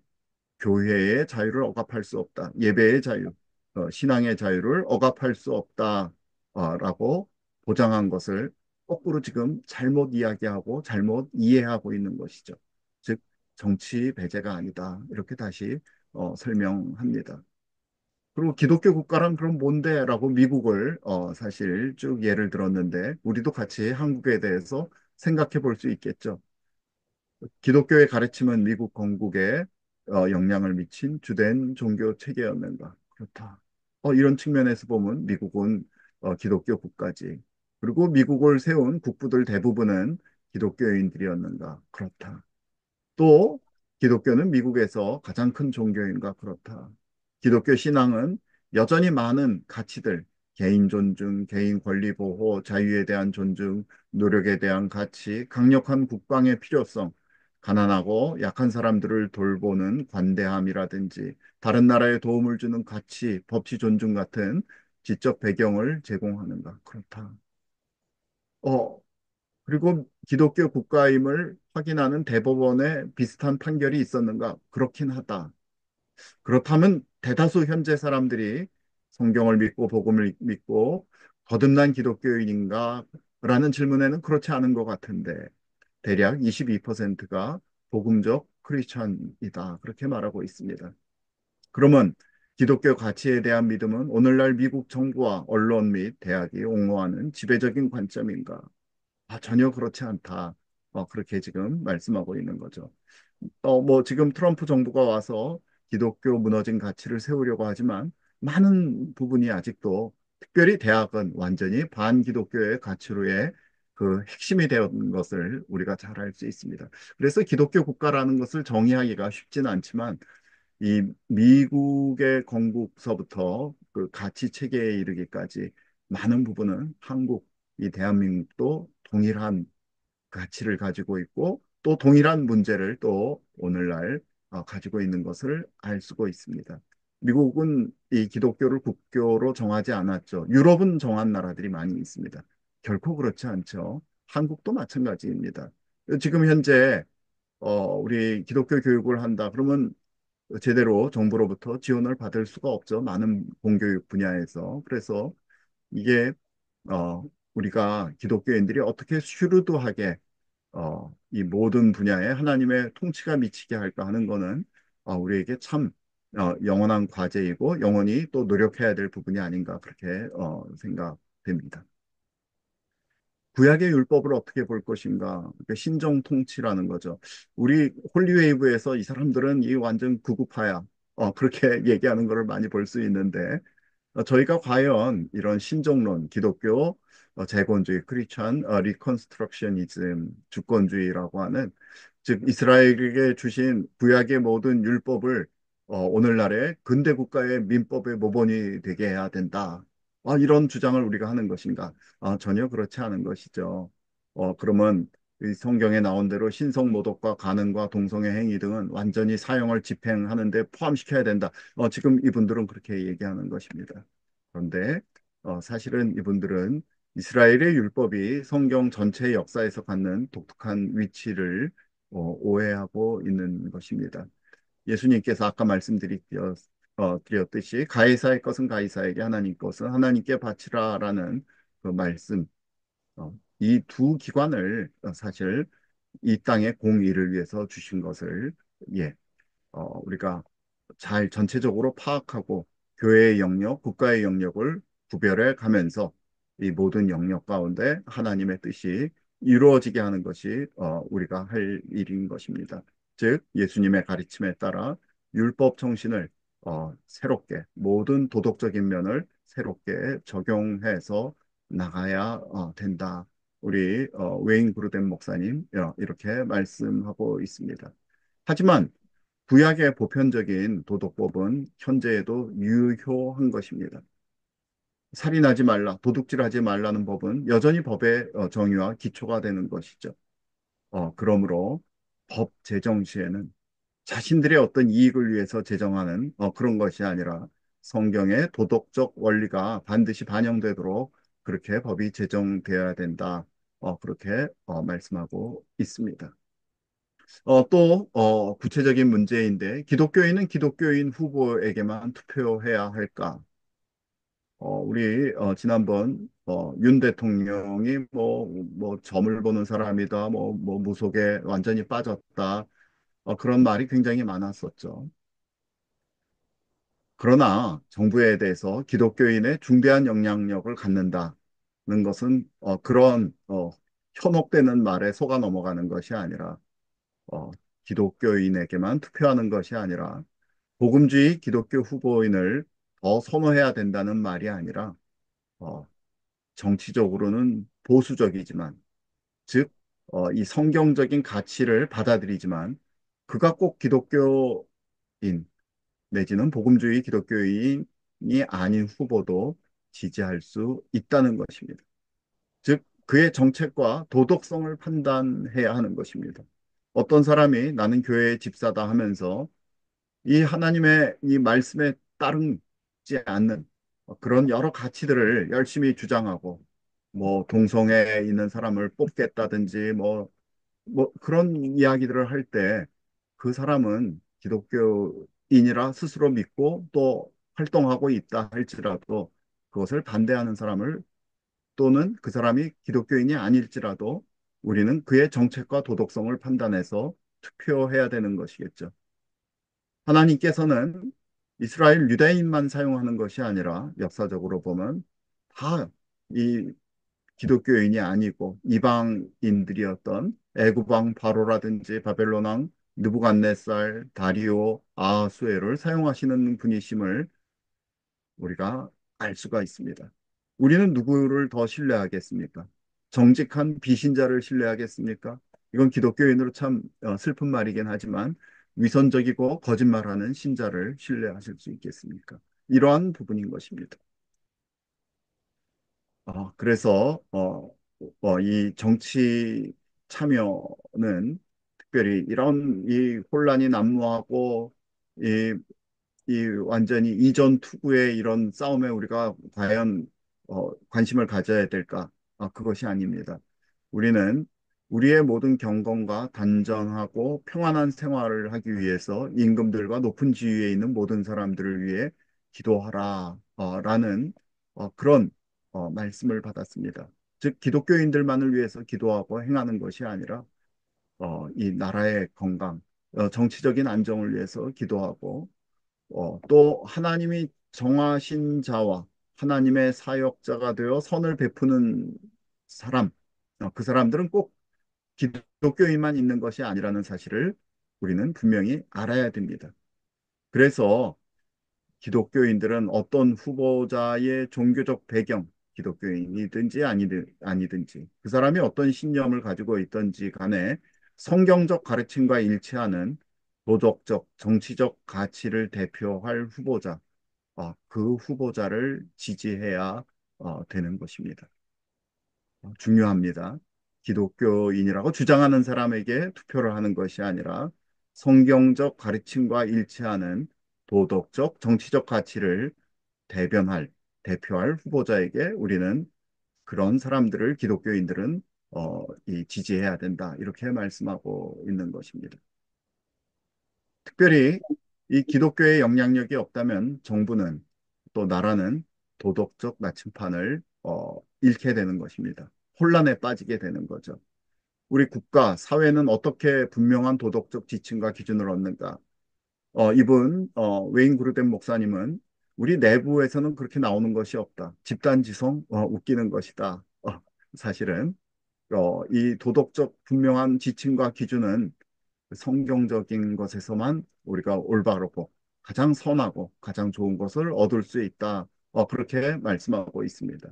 교회의 자유를 억압할 수 없다. 예배의 자유, 신앙의 자유를 억압할 수 없다라고 보장한 것을 거꾸로 지금 잘못 이야기하고 잘못 이해하고 있는 것이죠. 즉 정치 배제가 아니다. 이렇게 다시 설명합니다. 그리고 기독교 국가란 그럼 뭔데? 라고 미국을 사실 쭉 예를 들었는데 우리도 같이 한국에 대해서 생각해 볼 수 있겠죠. 기독교의 가르침은 미국 건국에 영향을 미친 주된 종교 체계였는가? 그렇다. 이런 측면에서 보면 미국은 기독교 국가지. 그리고 미국을 세운 국부들 대부분은 기독교인들이었는가? 그렇다. 또 기독교는 미국에서 가장 큰 종교인가? 그렇다. 기독교 신앙은 여전히 많은 가치들, 개인 존중, 개인 권리 보호, 자유에 대한 존중, 노력에 대한 가치, 강력한 국방의 필요성, 가난하고 약한 사람들을 돌보는 관대함이라든지 다른 나라에 도움을 주는 가치, 법치 존중 같은 지적 배경을 제공하는가? 그렇다. 어, 그리고 기독교 국가임을 확인하는 대법원의 비슷한 판결이 있었는가? 그렇긴 하다. 그렇다면 대다수 현재 사람들이 성경을 믿고 복음을 믿고 거듭난 기독교인인가? 라는 질문에는 그렇지 않은 것 같은데 대략 22%가 복음적 크리스천이다. 그렇게 말하고 있습니다. 그러면 기독교 가치에 대한 믿음은 오늘날 미국 정부와 언론 및 대학이 옹호하는 지배적인 관점인가? 전혀 그렇지 않다. 그렇게 지금 말씀하고 있는 거죠. 뭐 지금 트럼프 정부가 와서 기독교 무너진 가치를 세우려고 하지만 많은 부분이 아직도 특별히 대학은 완전히 반기독교의 가치로의 그 핵심이 되는 것을 우리가 잘 알 수 있습니다. 그래서 기독교 국가라는 것을 정의하기가 쉽지는 않지만 이 미국의 건국서부터 그 가치 체계에 이르기까지 많은 부분은 한국, 이 대한민국도 동일한 가치를 가지고 있고 또 동일한 문제를 또 오늘날 가지고 있는 것을 알 수가 있습니다. 미국은 이 기독교를 국교로 정하지 않았죠. 유럽은 정한 나라들이 많이 있습니다. 결코 그렇지 않죠. 한국도 마찬가지입니다. 지금 현재 우리 기독교 교육을 한다 그러면 제대로 정부로부터 지원을 받을 수가 없죠. 많은 공교육 분야에서. 그래서 이게 우리가 기독교인들이 어떻게 슈루드하게 이 모든 분야에 하나님의 통치가 미치게 할까 하는 거는 우리에게 참 영원한 과제이고 영원히 또 노력해야 될 부분이 아닌가 그렇게 생각됩니다. 구약의 율법을 어떻게 볼 것인가? 그러니까 신정 통치라는 거죠. 우리 홀리웨이브에서 이 사람들은 이 완전 극우파야. 그렇게 얘기하는 것을 많이 볼 수 있는데 저희가 과연 이런 신정론, 기독교, 재건주의, 크리스천, 리컨스트럭셔니즘, 주권주의라고 하는 즉 이스라엘에게 주신 구약의 모든 율법을 오늘날의 근대 국가의 민법의 모본이 되게 해야 된다. 이런 주장을 우리가 하는 것인가? 전혀 그렇지 않은 것이죠. 그러면 이 성경에 나온 대로 신성모독과 간음과 동성애 행위 등은 완전히 사형을 집행하는 데 포함시켜야 된다. 지금 이분들은 그렇게 얘기하는 것입니다. 그런데 사실은 이분들은 이스라엘의 율법이 성경 전체 역사에서 갖는 독특한 위치를 오해하고 있는 것입니다. 예수님께서 아까 드렸듯이 가이사의 것은 가이사에게 하나님 것은 하나님께 바치라라는 그 말씀, 이 두 기관을 사실 이 땅의 공의를 위해서 주신 것을 예, 우리가 잘 전체적으로 파악하고 교회의 영역, 국가의 영역을 구별해 가면서 이 모든 영역 가운데 하나님의 뜻이 이루어지게 하는 것이 우리가 할 일인 것입니다. 즉 예수님의 가르침에 따라 율법 정신을 새롭게 모든 도덕적인 면을 새롭게 적용해서 나가야 된다. 우리 웨인 그루덴 목사님 이렇게 말씀하고 있습니다. 하지만 구약의 보편적인 도덕법은 현재에도 유효한 것입니다. 살인하지 말라, 도둑질하지 말라는 법은 여전히 법의 정의와 기초가 되는 것이죠. 그러므로 법 제정 시에는 자신들의 어떤 이익을 위해서 제정하는 그런 것이 아니라 성경의 도덕적 원리가 반드시 반영되도록 그렇게 법이 제정되어야 된다. 그렇게 말씀하고 있습니다. 또 구체적인 문제인데 기독교인은 기독교인 후보에게만 투표해야 할까? 우리 지난번 윤 대통령이 뭐 점을 보는 사람이다, 뭐 무속에 완전히 빠졌다, 그런 말이 굉장히 많았었죠. 그러나 정부에 대해서 기독교인의 중대한 영향력을 갖는다는 것은 그런 현혹되는 말에 속아 넘어가는 것이 아니라 어, 기독교인에게만 투표하는 것이 아니라 복음주의 기독교 후보인을 더 선호해야 된다는 말이 아니라 어, 정치적으로는 보수적이지만 즉 이 성경적인 가치를 받아들이지만 그가 꼭 기독교인 내지는 복음주의 기독교인이 아닌 후보도 지지할 수 있다는 것입니다. 즉 그의 정책과 도덕성을 판단해야 하는 것입니다. 어떤 사람이 나는 교회의 집사다 하면서 이 하나님의 이 말씀에 따르지 않는 그런 여러 가치들을 열심히 주장하고 뭐 동성애에 있는 사람을 뽑겠다든지 뭐 그런 이야기들을 할 때 그 사람은 기독교인이라 스스로 믿고 또 활동하고 있다 할지라도 그것을 반대하는 사람을 또는 그 사람이 기독교인이 아닐지라도 우리는 그의 정책과 도덕성을 판단해서 투표해야 되는 것이겠죠. 하나님께서는 이스라엘 유대인만 사용하는 것이 아니라 역사적으로 보면 다 이 기독교인이 아니고 이방인들이었던 애굽왕 바로라든지 바벨론 왕 느부갓네살, 다리오, 아하수에를 사용하시는 분이심을 우리가 알 수가 있습니다. 우리는 누구를 더 신뢰하겠습니까? 정직한 비신자를 신뢰하겠습니까? 이건 기독교인으로 참 슬픈 말이긴 하지만 위선적이고 거짓말하는 신자를 신뢰하실 수 있겠습니까? 이러한 부분인 것입니다. 그래서 이 정치 참여는 특별히 이런 이 혼란이 난무하고 이 완전히 이전 투구의 이런 싸움에 우리가 과연 관심을 가져야 될까? 그것이 아닙니다. 우리는 우리의 모든 경건과 단정하고 평안한 생활을 하기 위해서 임금들과 높은 지위에 있는 모든 사람들을 위해 기도하라, 라는 그런 말씀을 받았습니다. 즉, 기독교인들만을 위해서 기도하고 행하는 것이 아니라 이 나라의 건강, 정치적인 안정을 위해서 기도하고 또 하나님이 정하신 자와 하나님의 사역자가 되어 선을 베푸는 사람, 그 사람들은 꼭 기독교인만 있는 것이 아니라는 사실을 우리는 분명히 알아야 됩니다. 그래서 기독교인들은 어떤 후보자의 종교적 배경, 기독교인이든지 아니든지 그 사람이 어떤 신념을 가지고 있든지 간에 성경적 가르침과 일치하는 도덕적, 정치적 가치를 대표할 후보자, 그 후보자를 지지해야 되는 것입니다. 중요합니다. 기독교인이라고 주장하는 사람에게 투표를 하는 것이 아니라 성경적 가르침과 일치하는 도덕적, 정치적 가치를 대변할, 대표할 후보자에게 우리는 그런 사람들을 기독교인들은 지지해야 된다. 이렇게 말씀하고 있는 것입니다. 특별히 이 기독교의 영향력이 없다면 정부는 또 나라는 도덕적 나침판을 잃게 되는 것입니다. 혼란에 빠지게 되는 거죠. 우리 국가, 사회는 어떻게 분명한 도덕적 지침과 기준을 얻는가? 이분 웨인 그루덴 목사님은 우리 내부에서는 그렇게 나오는 것이 없다. 집단지성 웃기는 것이다. 사실은 이 도덕적 분명한 지침과 기준은 성경적인 것에서만 우리가 올바르고 가장 선하고 가장 좋은 것을 얻을 수 있다. 그렇게 말씀하고 있습니다.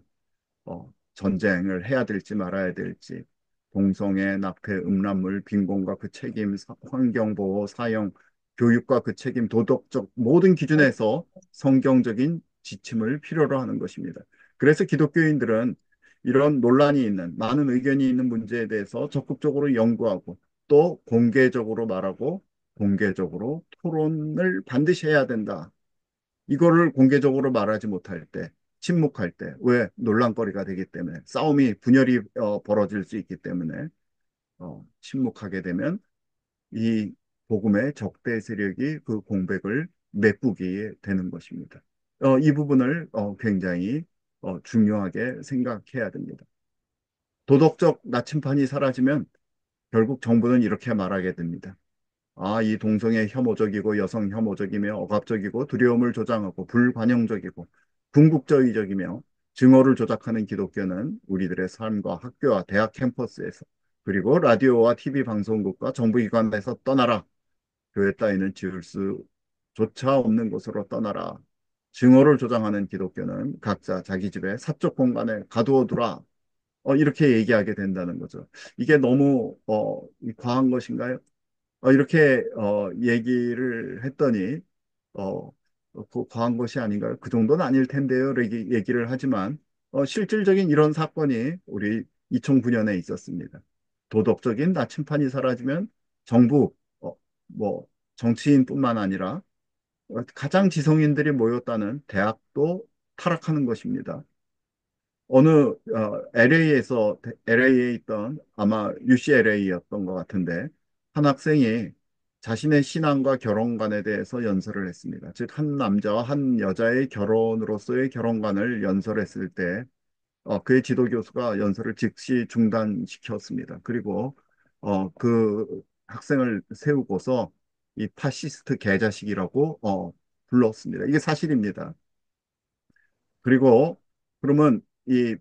전쟁을 해야 될지 말아야 될지, 동성애, 납해, 음란물, 빈곤과 그 책임, 환경보호, 사형, 교육과 그 책임, 도덕적 모든 기준에서 성경적인 지침을 필요로 하는 것입니다. 그래서 기독교인들은 이런 논란이 있는, 많은 의견이 있는 문제에 대해서 적극적으로 연구하고 또 공개적으로 말하고 공개적으로 토론을 반드시 해야 된다. 이거를 공개적으로 말하지 못할 때, 침묵할 때, 왜 논란거리가 되기 때문에, 싸움이, 분열이 벌어질 수 있기 때문에, 침묵하게 되면 이 복음의 적대 세력이 그 공백을 메꾸게 되는 것입니다. 이 부분을 굉장히 중요하게 생각해야 됩니다. 도덕적 나침판이 사라지면 결국 정부는 이렇게 말하게 됩니다. 이 동성애 혐오적이고 여성 혐오적이며 억압적이고 두려움을 조장하고 불관용적이고 궁극주의적이며 증오를 조작하는 기독교는 우리들의 삶과 학교와 대학 캠퍼스에서 그리고 라디오와 TV 방송국과 정부기관에서 떠나라. 교회 따위는 지을 수조차 없는 곳으로 떠나라. 증오를 조장하는 기독교는 각자 자기 집에 사적 공간에 가두어두라. 이렇게 얘기하게 된다는 거죠. 이게 너무 과한 것인가요? 이렇게 얘기를 했더니 어, 그 과한 것이 아닌가요? 그 정도는 아닐 텐데요. 이렇게 얘기를 하지만 실질적인 이런 사건이 우리 2009년에 있었습니다. 도덕적인 나침판이 사라지면 정부, 뭐 정치인뿐만 아니라 가장 지성인들이 모였다는 대학도 타락하는 것입니다. 어느 LA에 있던 아마 UCLA였던 것 같은데 한 학생이 자신의 신앙과 결혼관에 대해서 연설을 했습니다. 즉 한 남자와 한 여자의 결혼으로서의 결혼관을 연설했을 때 그의 지도 교수가 연설을 즉시 중단시켰습니다. 그리고 그 학생을 세우고서 이 파시스트 개자식이라고 불렀습니다. 이게 사실입니다. 그리고 그러면 이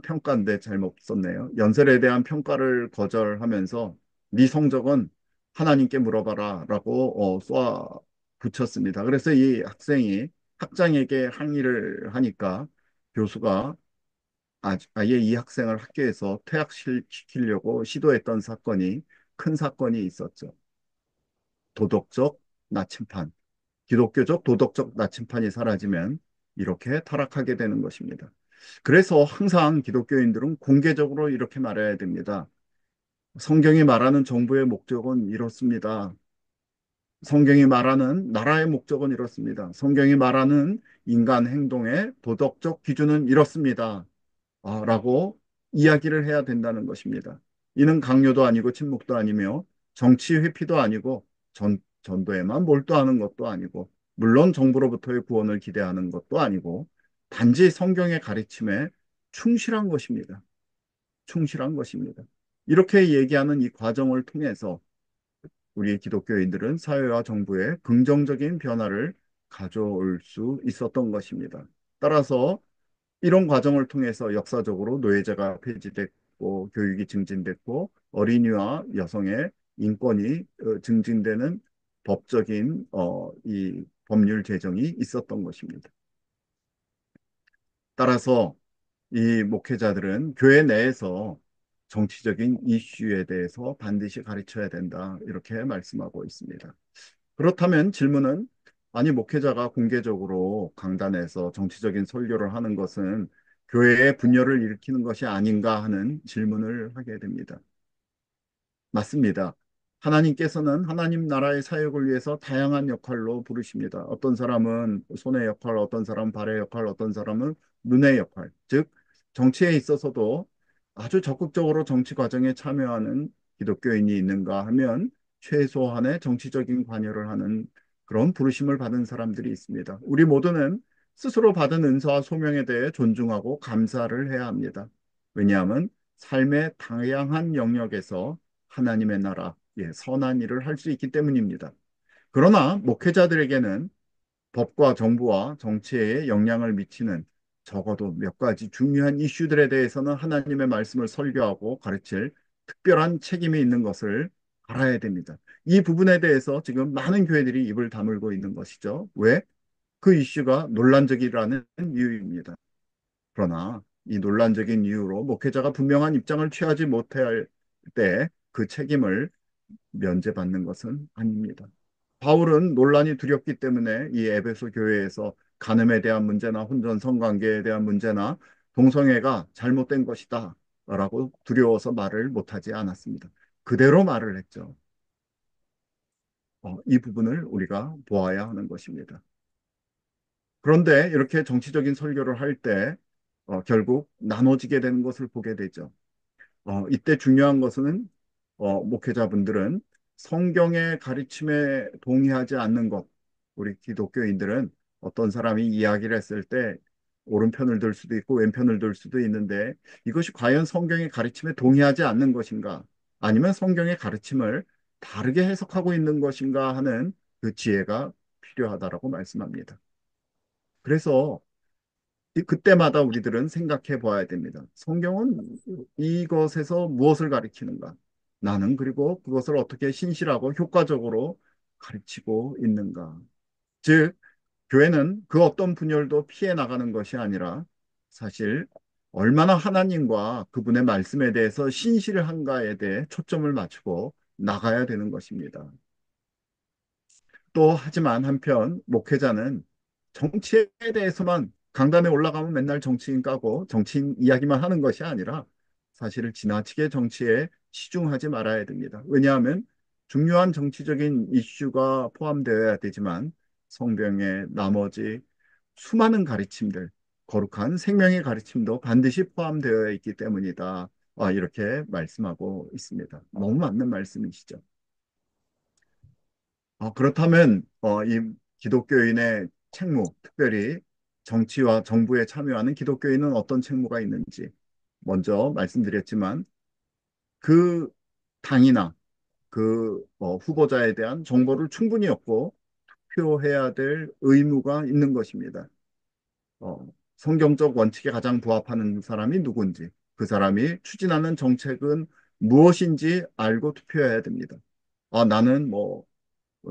평가인데 잘못 썼네요. 연설에 대한 평가를 거절하면서 네 성적은 하나님께 물어봐라라고 쏘아 붙였습니다. 그래서 이 학생이 학장에게 항의를 하니까 교수가 아예 이 학생을 학교에서 퇴학시키려고 시도했던 사건이 큰 사건이 있었죠. 도덕적 나침판, 기독교적 도덕적 나침판이 사라지면 이렇게 타락하게 되는 것입니다. 그래서 항상 기독교인들은 공개적으로 이렇게 말해야 됩니다. 성경이 말하는 정부의 목적은 이렇습니다. 성경이 말하는 나라의 목적은 이렇습니다. 성경이 말하는 인간 행동의 도덕적 기준은 이렇습니다. 라고 이야기를 해야 된다는 것입니다. 이는 강요도 아니고 침묵도 아니며 정치 회피도 아니고 전도에만 몰두하는 것도 아니고 물론 정부로부터의 구원을 기대하는 것도 아니고 단지 성경의 가르침에 충실한 것입니다. 충실한 것입니다. 이렇게 얘기하는 이 과정을 통해서 우리 기독교인들은 사회와 정부에 긍정적인 변화를 가져올 수 있었던 것입니다. 따라서 이런 과정을 통해서 역사적으로 노예제가 폐지됐고 교육이 증진됐고 어린이와 여성의 인권이 증진되는 법적인 이 법률 제정이 있었던 것입니다. 따라서 이 목회자들은 교회 내에서 정치적인 이슈에 대해서 반드시 가르쳐야 된다. 이렇게 말씀하고 있습니다. 그렇다면 질문은 아니 목회자가 공개적으로 강단에서 정치적인 설교를 하는 것은 교회의 분열을 일으키는 것이 아닌가 하는 질문을 하게 됩니다. 맞습니다. 하나님께서는 하나님 나라의 사역을 위해서 다양한 역할로 부르십니다. 어떤 사람은 손의 역할, 어떤 사람은 발의 역할, 어떤 사람은 눈의 역할. 즉, 정치에 있어서도 아주 적극적으로 정치 과정에 참여하는 기독교인이 있는가 하면 최소한의 정치적인 관여를 하는 그런 부르심을 받은 사람들이 있습니다. 우리 모두는 스스로 받은 은사와 소명에 대해 존중하고 감사를 해야 합니다. 왜냐하면 삶의 다양한 영역에서 하나님의 나라, 선한 일을 할 수 있기 때문입니다. 그러나 목회자들에게는 법과 정부와 정치에 영향을 미치는 적어도 몇 가지 중요한 이슈들에 대해서는 하나님의 말씀을 설교하고 가르칠 특별한 책임이 있는 것을 알아야 됩니다. 이 부분에 대해서 지금 많은 교회들이 입을 다물고 있는 것이죠. 왜? 그 이슈가 논란적이라는 이유입니다. 그러나 이 논란적인 이유로 목회자가 분명한 입장을 취하지 못할 때 그 책임을 면제받는 것은 아닙니다. 바울은 논란이 두렵기 때문에 이 에베소 교회에서 간음에 대한 문제나 혼전 성관계에 대한 문제나 동성애가 잘못된 것이다 라고 두려워서 말을 못하지 않았습니다. 그대로 말을 했죠. 이 부분을 우리가 보아야 하는 것입니다. 그런데 이렇게 정치적인 설교를 할 때 결국 나눠지게 되는 것을 보게 되죠. 이때 중요한 것은 목회자분들은 성경의 가르침에 동의하지 않는 것, 우리 기독교인들은 어떤 사람이 이야기를 했을 때 오른편을 들 수도 있고 왼편을 들 수도 있는데 이것이 과연 성경의 가르침에 동의하지 않는 것인가? 아니면 성경의 가르침을 다르게 해석하고 있는 것인가 하는 그 지혜가 필요하다라고 말씀합니다. 그래서 그때마다 우리들은 생각해 봐야 됩니다. 성경은 이것에서 무엇을 가리키는가? 나는 그리고 그것을 어떻게 신실하고 효과적으로 가르치고 있는가? 즉, 교회는 그 어떤 분열도 피해 나가는 것이 아니라 사실 얼마나 하나님과 그분의 말씀에 대해서 신실한가에 대해 초점을 맞추고 나가야 되는 것입니다. 또 하지만 한편 목회자는 정치에 대해서만 강단에 올라가면 맨날 정치인 까고 정치인 이야기만 하는 것이 아니라 사실을 지나치게 정치에 치중하지 말아야 됩니다. 왜냐하면 중요한 정치적인 이슈가 포함되어야 되지만 성경의 나머지 수많은 가르침들, 거룩한 생명의 가르침도 반드시 포함되어 있기 때문이다. 이렇게 말씀하고 있습니다. 너무 맞는 말씀이시죠. 그렇다면 이 기독교인의 책무, 특별히 정치와 정부에 참여하는 기독교인은 어떤 책무가 있는지 먼저 말씀드렸지만 그 당이나 그 후보자에 대한 정보를 충분히 얻고 투표해야 될 의무가 있는 것입니다. 성경적 원칙에 가장 부합하는 사람이 누군지, 그 사람이 추진하는 정책은 무엇인지 알고 투표해야 됩니다. 나는 뭐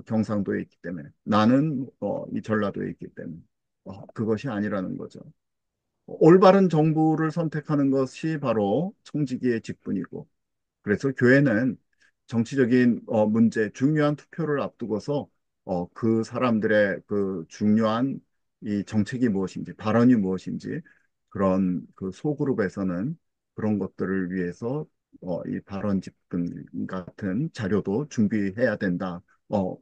경상도에 있기 때문에 나는 이 전라도에 있기 때문에 그것이 아니라는 거죠. 올바른 정부를 선택하는 것이 바로 청지기의 직분이고, 그래서 교회는 정치적인 문제, 중요한 투표를 앞두고서 그 사람들의 그 중요한 이 정책이 무엇인지, 발언이 무엇인지 그런 그 소그룹에서는 그런 것들을 위해서 이 발언 집등 같은 자료도 준비해야 된다.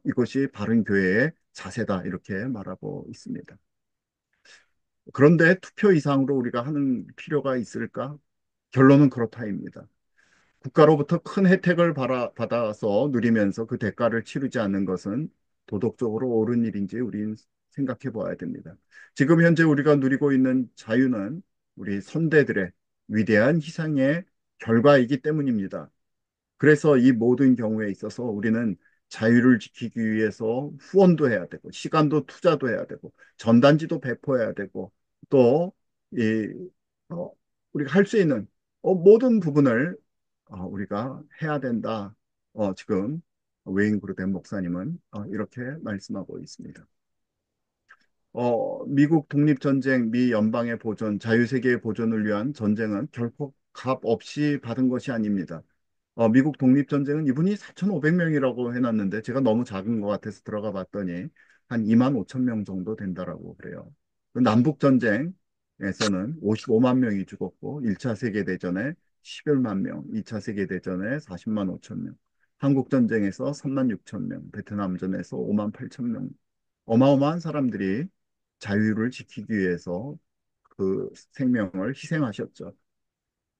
이것이 바른 교회의 자세다. 이렇게 말하고 있습니다. 그런데 투표 이상으로 우리가 하는 필요가 있을까? 결론은 그렇다입니다. 국가로부터 큰 혜택을 받아서 누리면서 그 대가를 치르지 않는 것은 도덕적으로 옳은 일인지 우리는 생각해 보아야 됩니다. 지금 현재 우리가 누리고 있는 자유는 우리 선대들의 위대한 희생의 결과이기 때문입니다. 그래서 이 모든 경우에 있어서 우리는 자유를 지키기 위해서 후원도 해야 되고, 시간도 투자도 해야 되고, 전단지도 배포해야 되고, 또, 이, 어, 우리가 할 수 있는 모든 부분을 우리가 해야 된다. 지금 웨인 그루덴 목사님은 이렇게 말씀하고 있습니다. 미국 독립전쟁, 미 연방의 보존, 자유세계의 보존을 위한 전쟁은 결코 값 없이 받은 것이 아닙니다. 미국 독립전쟁은 이분이 4,500명이라고 해놨는데 제가 너무 작은 것 같아서 들어가 봤더니 한 2만 5천 명 정도 된다라고 그래요. 그 남북전쟁에서는 55만 명이 죽었고 1차 세계대전에 11만 명, 2차 세계대전에 40만 5천 명, 한국전쟁에서 3만 6천 명, 베트남전에서 5만 8천 명. 어마어마한 사람들이 자유를 지키기 위해서 그 생명을 희생하셨죠.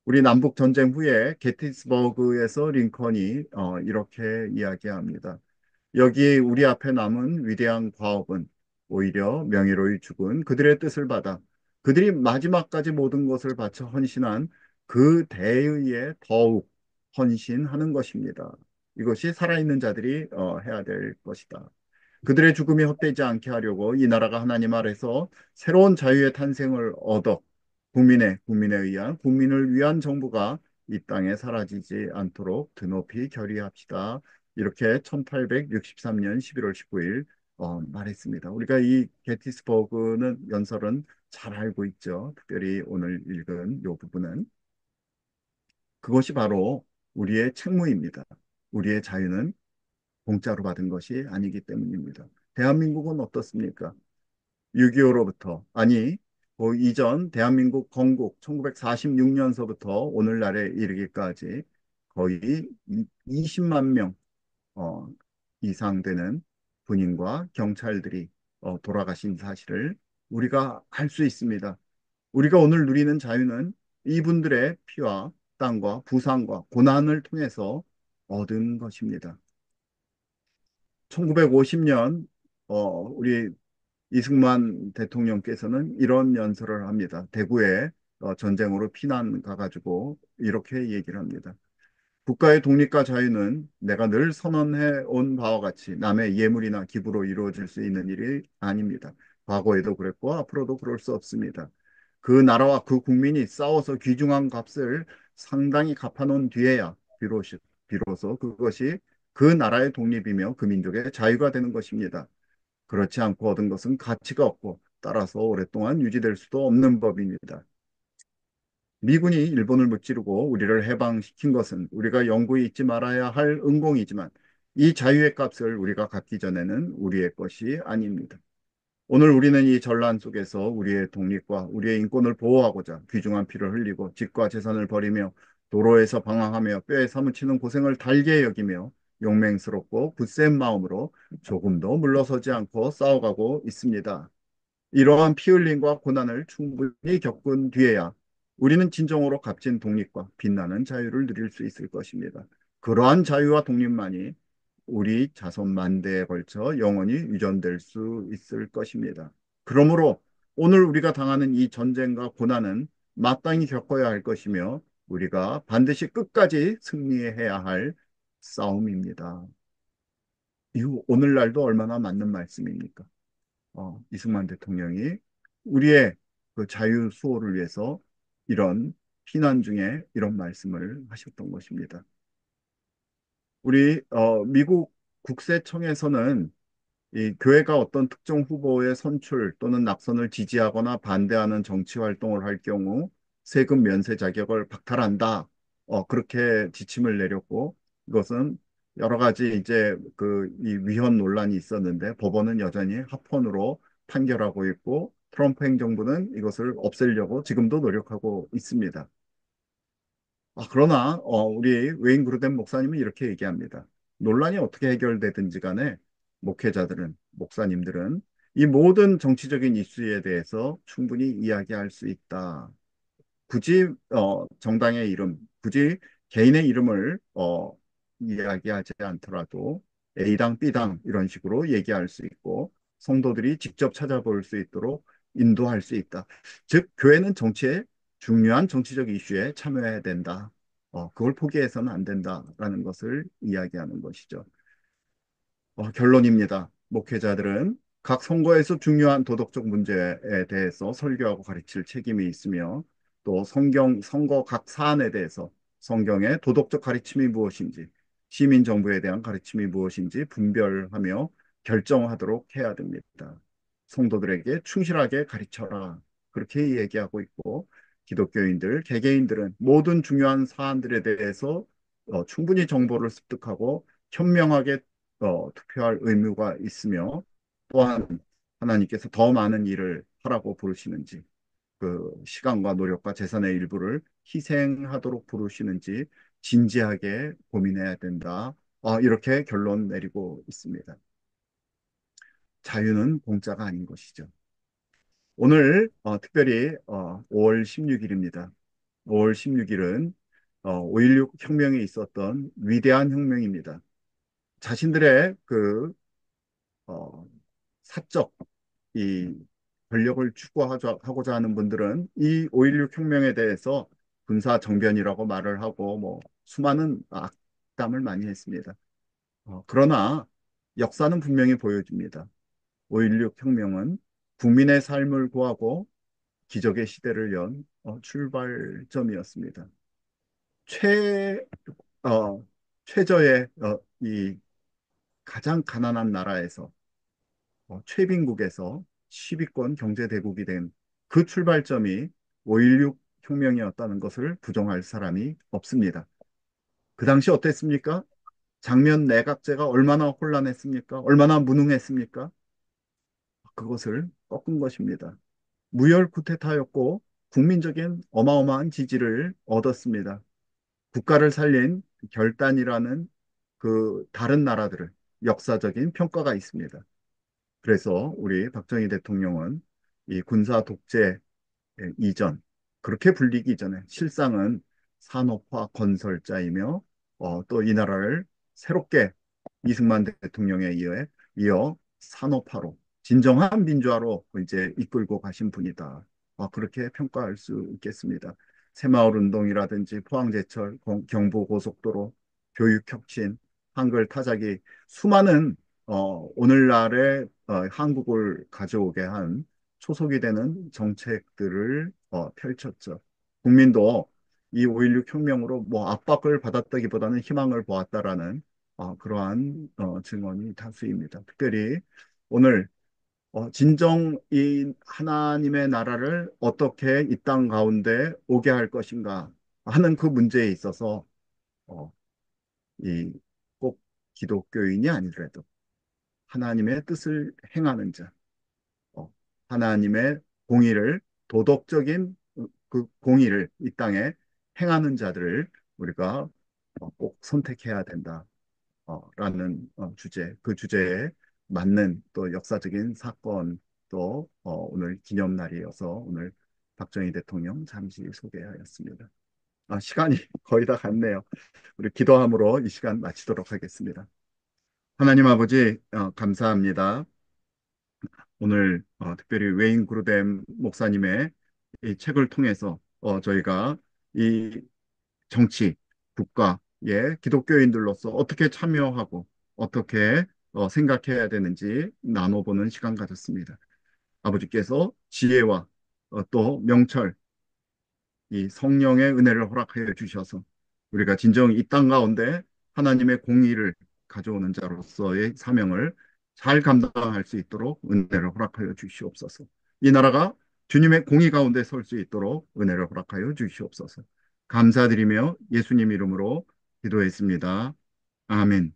우리 남북 전쟁 후에 게티스버그에서 링컨이 이렇게 이야기합니다. 여기 우리 앞에 남은 위대한 과업은 오히려 명예로이 죽은 그들의 뜻을 받아 그들이 마지막까지 모든 것을 바쳐 헌신한 그 대의에 더욱 헌신하는 것입니다. 이것이 살아있는 자들이 해야 될 것이다. 그들의 죽음이 헛되지 않게 하려고 이 나라가 하나님 아래서 새로운 자유의 탄생을 얻어 국민에 의한 국민을 위한 정부가 이 땅에 사라지지 않도록 드높이 결의합시다. 이렇게 1863년 11월 19일 말했습니다. 우리가 이 게티스버그는 연설은 잘 알고 있죠. 특별히 오늘 읽은 이 부분은 그것이 바로 우리의 책무입니다. 우리의 자유는 공짜로 받은 것이 아니기 때문입니다. 대한민국은 어떻습니까? 6.25로부터, 아니, 그 이전 대한민국 건국 1946년서부터 오늘날에 이르기까지 거의 20만 명 어, 이상 되는 군인과 경찰들이 돌아가신 사실을 우리가 알 수 있습니다. 우리가 오늘 누리는 자유는 이분들의 피와 땀과 부상과 고난을 통해서 얻은 것입니다. 1950년 우리 이승만 대통령께서는 이런 연설을 합니다. 대구에 전쟁으로 피난 가가지고 이렇게 얘기를 합니다. 국가의 독립과 자유는 내가 늘 선언해 온 바와 같이 남의 예물이나 기부로 이루어질 수 있는 일이 아닙니다. 과거에도 그랬고 앞으로도 그럴 수 없습니다. 그 나라와 그 국민이 싸워서 귀중한 값을 상당히 갚아놓은 뒤에야 비로소 그것이 그 나라의 독립이며 그 민족의 자유가 되는 것입니다. 그렇지 않고 얻은 것은 가치가 없고 따라서 오랫동안 유지될 수도 없는 법입니다. 미군이 일본을 무찌르고 우리를 해방시킨 것은 우리가 영구히 잊지 말아야 할 은공이지만 이 자유의 값을 우리가 갚기 전에는 우리의 것이 아닙니다. 오늘 우리는 이 전란 속에서 우리의 독립과 우리의 인권을 보호하고자 귀중한 피를 흘리고 집과 재산을 버리며 도로에서 방황하며 뼈에 사무치는 고생을 달게 여기며 용맹스럽고 굳센 마음으로 조금도 물러서지 않고 싸워가고 있습니다. 이러한 피 흘림과 고난을 충분히 겪은 뒤에야 우리는 진정으로 값진 독립과 빛나는 자유를 누릴 수 있을 것입니다. 그러한 자유와 독립만이 우리 자손 만대에 걸쳐 영원히 유전될 수 있을 것입니다. 그러므로 오늘 우리가 당하는 이 전쟁과 고난은 마땅히 겪어야 할 것이며 우리가 반드시 끝까지 승리해야 할 싸움입니다. 이 오늘날도 얼마나 맞는 말씀입니까? 이승만 대통령이 우리의 그 자유 수호를 위해서 이런 피난 중에 이런 말씀을 하셨던 것입니다. 우리 미국 국세청에서는 이 교회가 어떤 특정 후보의 선출 또는 낙선을 지지하거나 반대하는 정치 활동을 할 경우 세금 면세 자격을 박탈한다. 그렇게 지침을 내렸고 이것은 여러 가지 이제 그 이 위헌 논란이 있었는데 법원은 여전히 합헌으로 판결하고 있고 트럼프 행정부는 이것을 없애려고 지금도 노력하고 있습니다. 그러나 우리 웨인 그루덴 목사님은 이렇게 얘기합니다. 논란이 어떻게 해결되든지 간에 목회자들은, 목사님들은 이 모든 정치적인 이슈에 대해서 충분히 이야기할 수 있다. 굳이 정당의 이름, 굳이 개인의 이름을 이야기하지 않더라도 A당, B당 이런 식으로 얘기할 수 있고 성도들이 직접 찾아볼 수 있도록 인도할 수 있다. 즉, 교회는 정치에 중요한 정치적 이슈에 참여해야 된다. 그걸 포기해서는 안 된다라는 것을 이야기하는 것이죠. 결론입니다. 목회자들은 각 선거에서 중요한 도덕적 문제에 대해서 설교하고 가르칠 책임이 있으며 또 선거 각 사안에 대해서 성경의 도덕적 가르침이 무엇인지, 시민 정부에 대한 가르침이 무엇인지 분별하며 결정하도록 해야 됩니다. 성도들에게 충실하게 가르쳐라. 그렇게 얘기하고 있고, 기독교인들, 개개인들은 모든 중요한 사안들에 대해서 충분히 정보를 습득하고 현명하게 투표할 의무가 있으며 또한 하나님께서 더 많은 일을 하라고 부르시는지 그 시간과 노력과 재산의 일부를 희생하도록 부르시는지 진지하게 고민해야 된다. 이렇게 결론 내리고 있습니다. 자유는 공짜가 아닌 것이죠. 오늘 특별히 5월 16일입니다. 5월 16일은 5.16 혁명에 있었던 위대한 혁명입니다. 자신들의 어, 사적 이 권력을 추구하고자 하는 분들은 이 5.16 혁명에 대해서 군사 정변이라고 말을 하고 뭐 수많은 악담을 많이 했습니다. 그러나 역사는 분명히 보여줍니다. 5.16 혁명은 국민의 삶을 구하고 기적의 시대를 연 출발점이었습니다. 최, 어, 최저의 이 가장 가난한 나라에서 최빈국에서 10위권 경제대국이 된 그 출발점이 5.16 혁명이었다는 것을 부정할 사람이 없습니다. 그 당시 어땠습니까? 장면 내각제가 얼마나 혼란했습니까? 얼마나 무능했습니까? 그것을 꺾은 것입니다. 무혈 쿠데타였고 국민적인 어마어마한 지지를 얻었습니다. 국가를 살린 결단이라는 그 다른 나라들을 역사적인 평가가 있습니다. 그래서 우리 박정희 대통령은 이 군사 독재 이전, 그렇게 불리기 전에 실상은 산업화 건설자이며 또 이 나라를 새롭게 이승만 대통령에 이어 산업화로 진정한 민주화로 이제 이끌고 가신 분이다. 그렇게 평가할 수 있겠습니다. 새마을 운동이라든지 포항제철, 경부고속도로, 교육혁신, 한글 타자기 수많은 오늘날의 한국을 가져오게 한 초석이 되는 정책들을 펼쳤죠. 국민도 이 5.16 혁명으로 뭐 압박을 받았다기보다는 희망을 보았다라는 그러한 증언이 다수입니다. 특별히 오늘 진정 이 하나님의 나라를 어떻게 이 땅 가운데 오게 할 것인가 하는 그 문제에 있어서 어, 이 꼭 기독교인이 아니더라도 하나님의 뜻을 행하는 자, 어, 하나님의 공의를 도덕적인 그 공의를 이 땅에 행하는 자들을 우리가 꼭 선택해야 된다. 라는 주제, 그 주제에 맞는 또 역사적인 사건 또 오늘 기념날이어서 오늘 박정희 대통령 잠시 소개하였습니다. 시간이 거의 다 갔네요. 우리 기도함으로 이 시간 마치도록 하겠습니다. 하나님 아버지 감사합니다. 오늘 특별히 웨인 그루뎀 목사님의 이 책을 통해서 저희가 이 정치, 국가의 기독교인들로서 어떻게 참여하고 어떻게 생각해야 되는지 나눠보는 시간 가졌습니다. 아버지께서 지혜와 또 명철, 이 성령의 은혜를 허락하여 주셔서 우리가 진정 이 땅 가운데 하나님의 공의를 가져오는 자로서의 사명을 잘 감당할 수 있도록 은혜를 허락하여 주시옵소서. 이 나라가 주님의 공의 가운데 설 수 있도록 은혜를 허락하여 주시옵소서. 감사드리며 예수님 이름으로 기도했습니다. 아멘.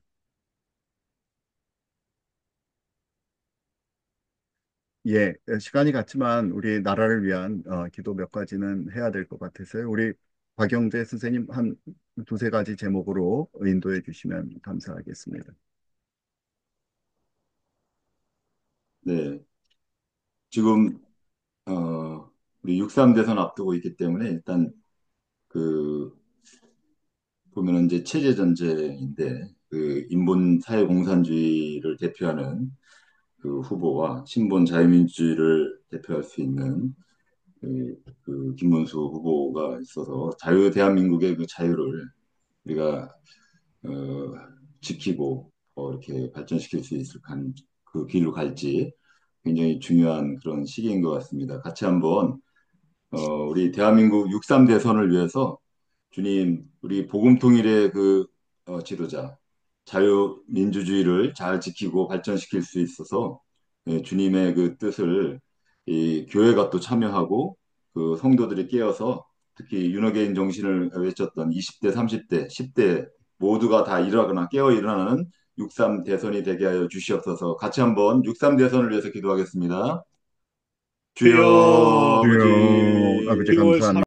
예, 시간이 갔지만 우리 나라를 위한 기도 몇 가지는 해야 될 것 같아서요. 우리 박영재 선생님 한 두세 가지 제목으로 인도해 주시면 감사하겠습니다. 네. 지금 우리 6.3 대선 앞두고 있기 때문에 일단 그 보면은 이제 체제 전쟁인데 그 인본 사회공산주의를 대표하는 그 후보와 신본 자유민주주의를 대표할 수 있는 그 김문수 후보가 있어서 대한민국의 그 자유를 우리가 어, 지키고 이렇게 발전시킬 수 있을 그 길로 갈지 굉장히 중요한 그런 시기인 것 같습니다. 같이 한번 우리 대한민국 6.3 대선을 위해서 주님, 우리 복음통일의 그 지도자, 자유민주주의를 잘 지키고 발전시킬 수 있어서 주님의 그 뜻을 이 교회가 또 참여하고 그 성도들이 깨어서 특히 윤호개인 정신을 외쳤던 20대, 30대, 10대 모두가 다 일어나거나 깨어 일어나는 6.3 대선이 되게 하여 주시옵소서. 같이 한번 6.3 대선을 위해서 기도하겠습니다. 주여 주여 주여 아버지 아버지 10월 감사합니다.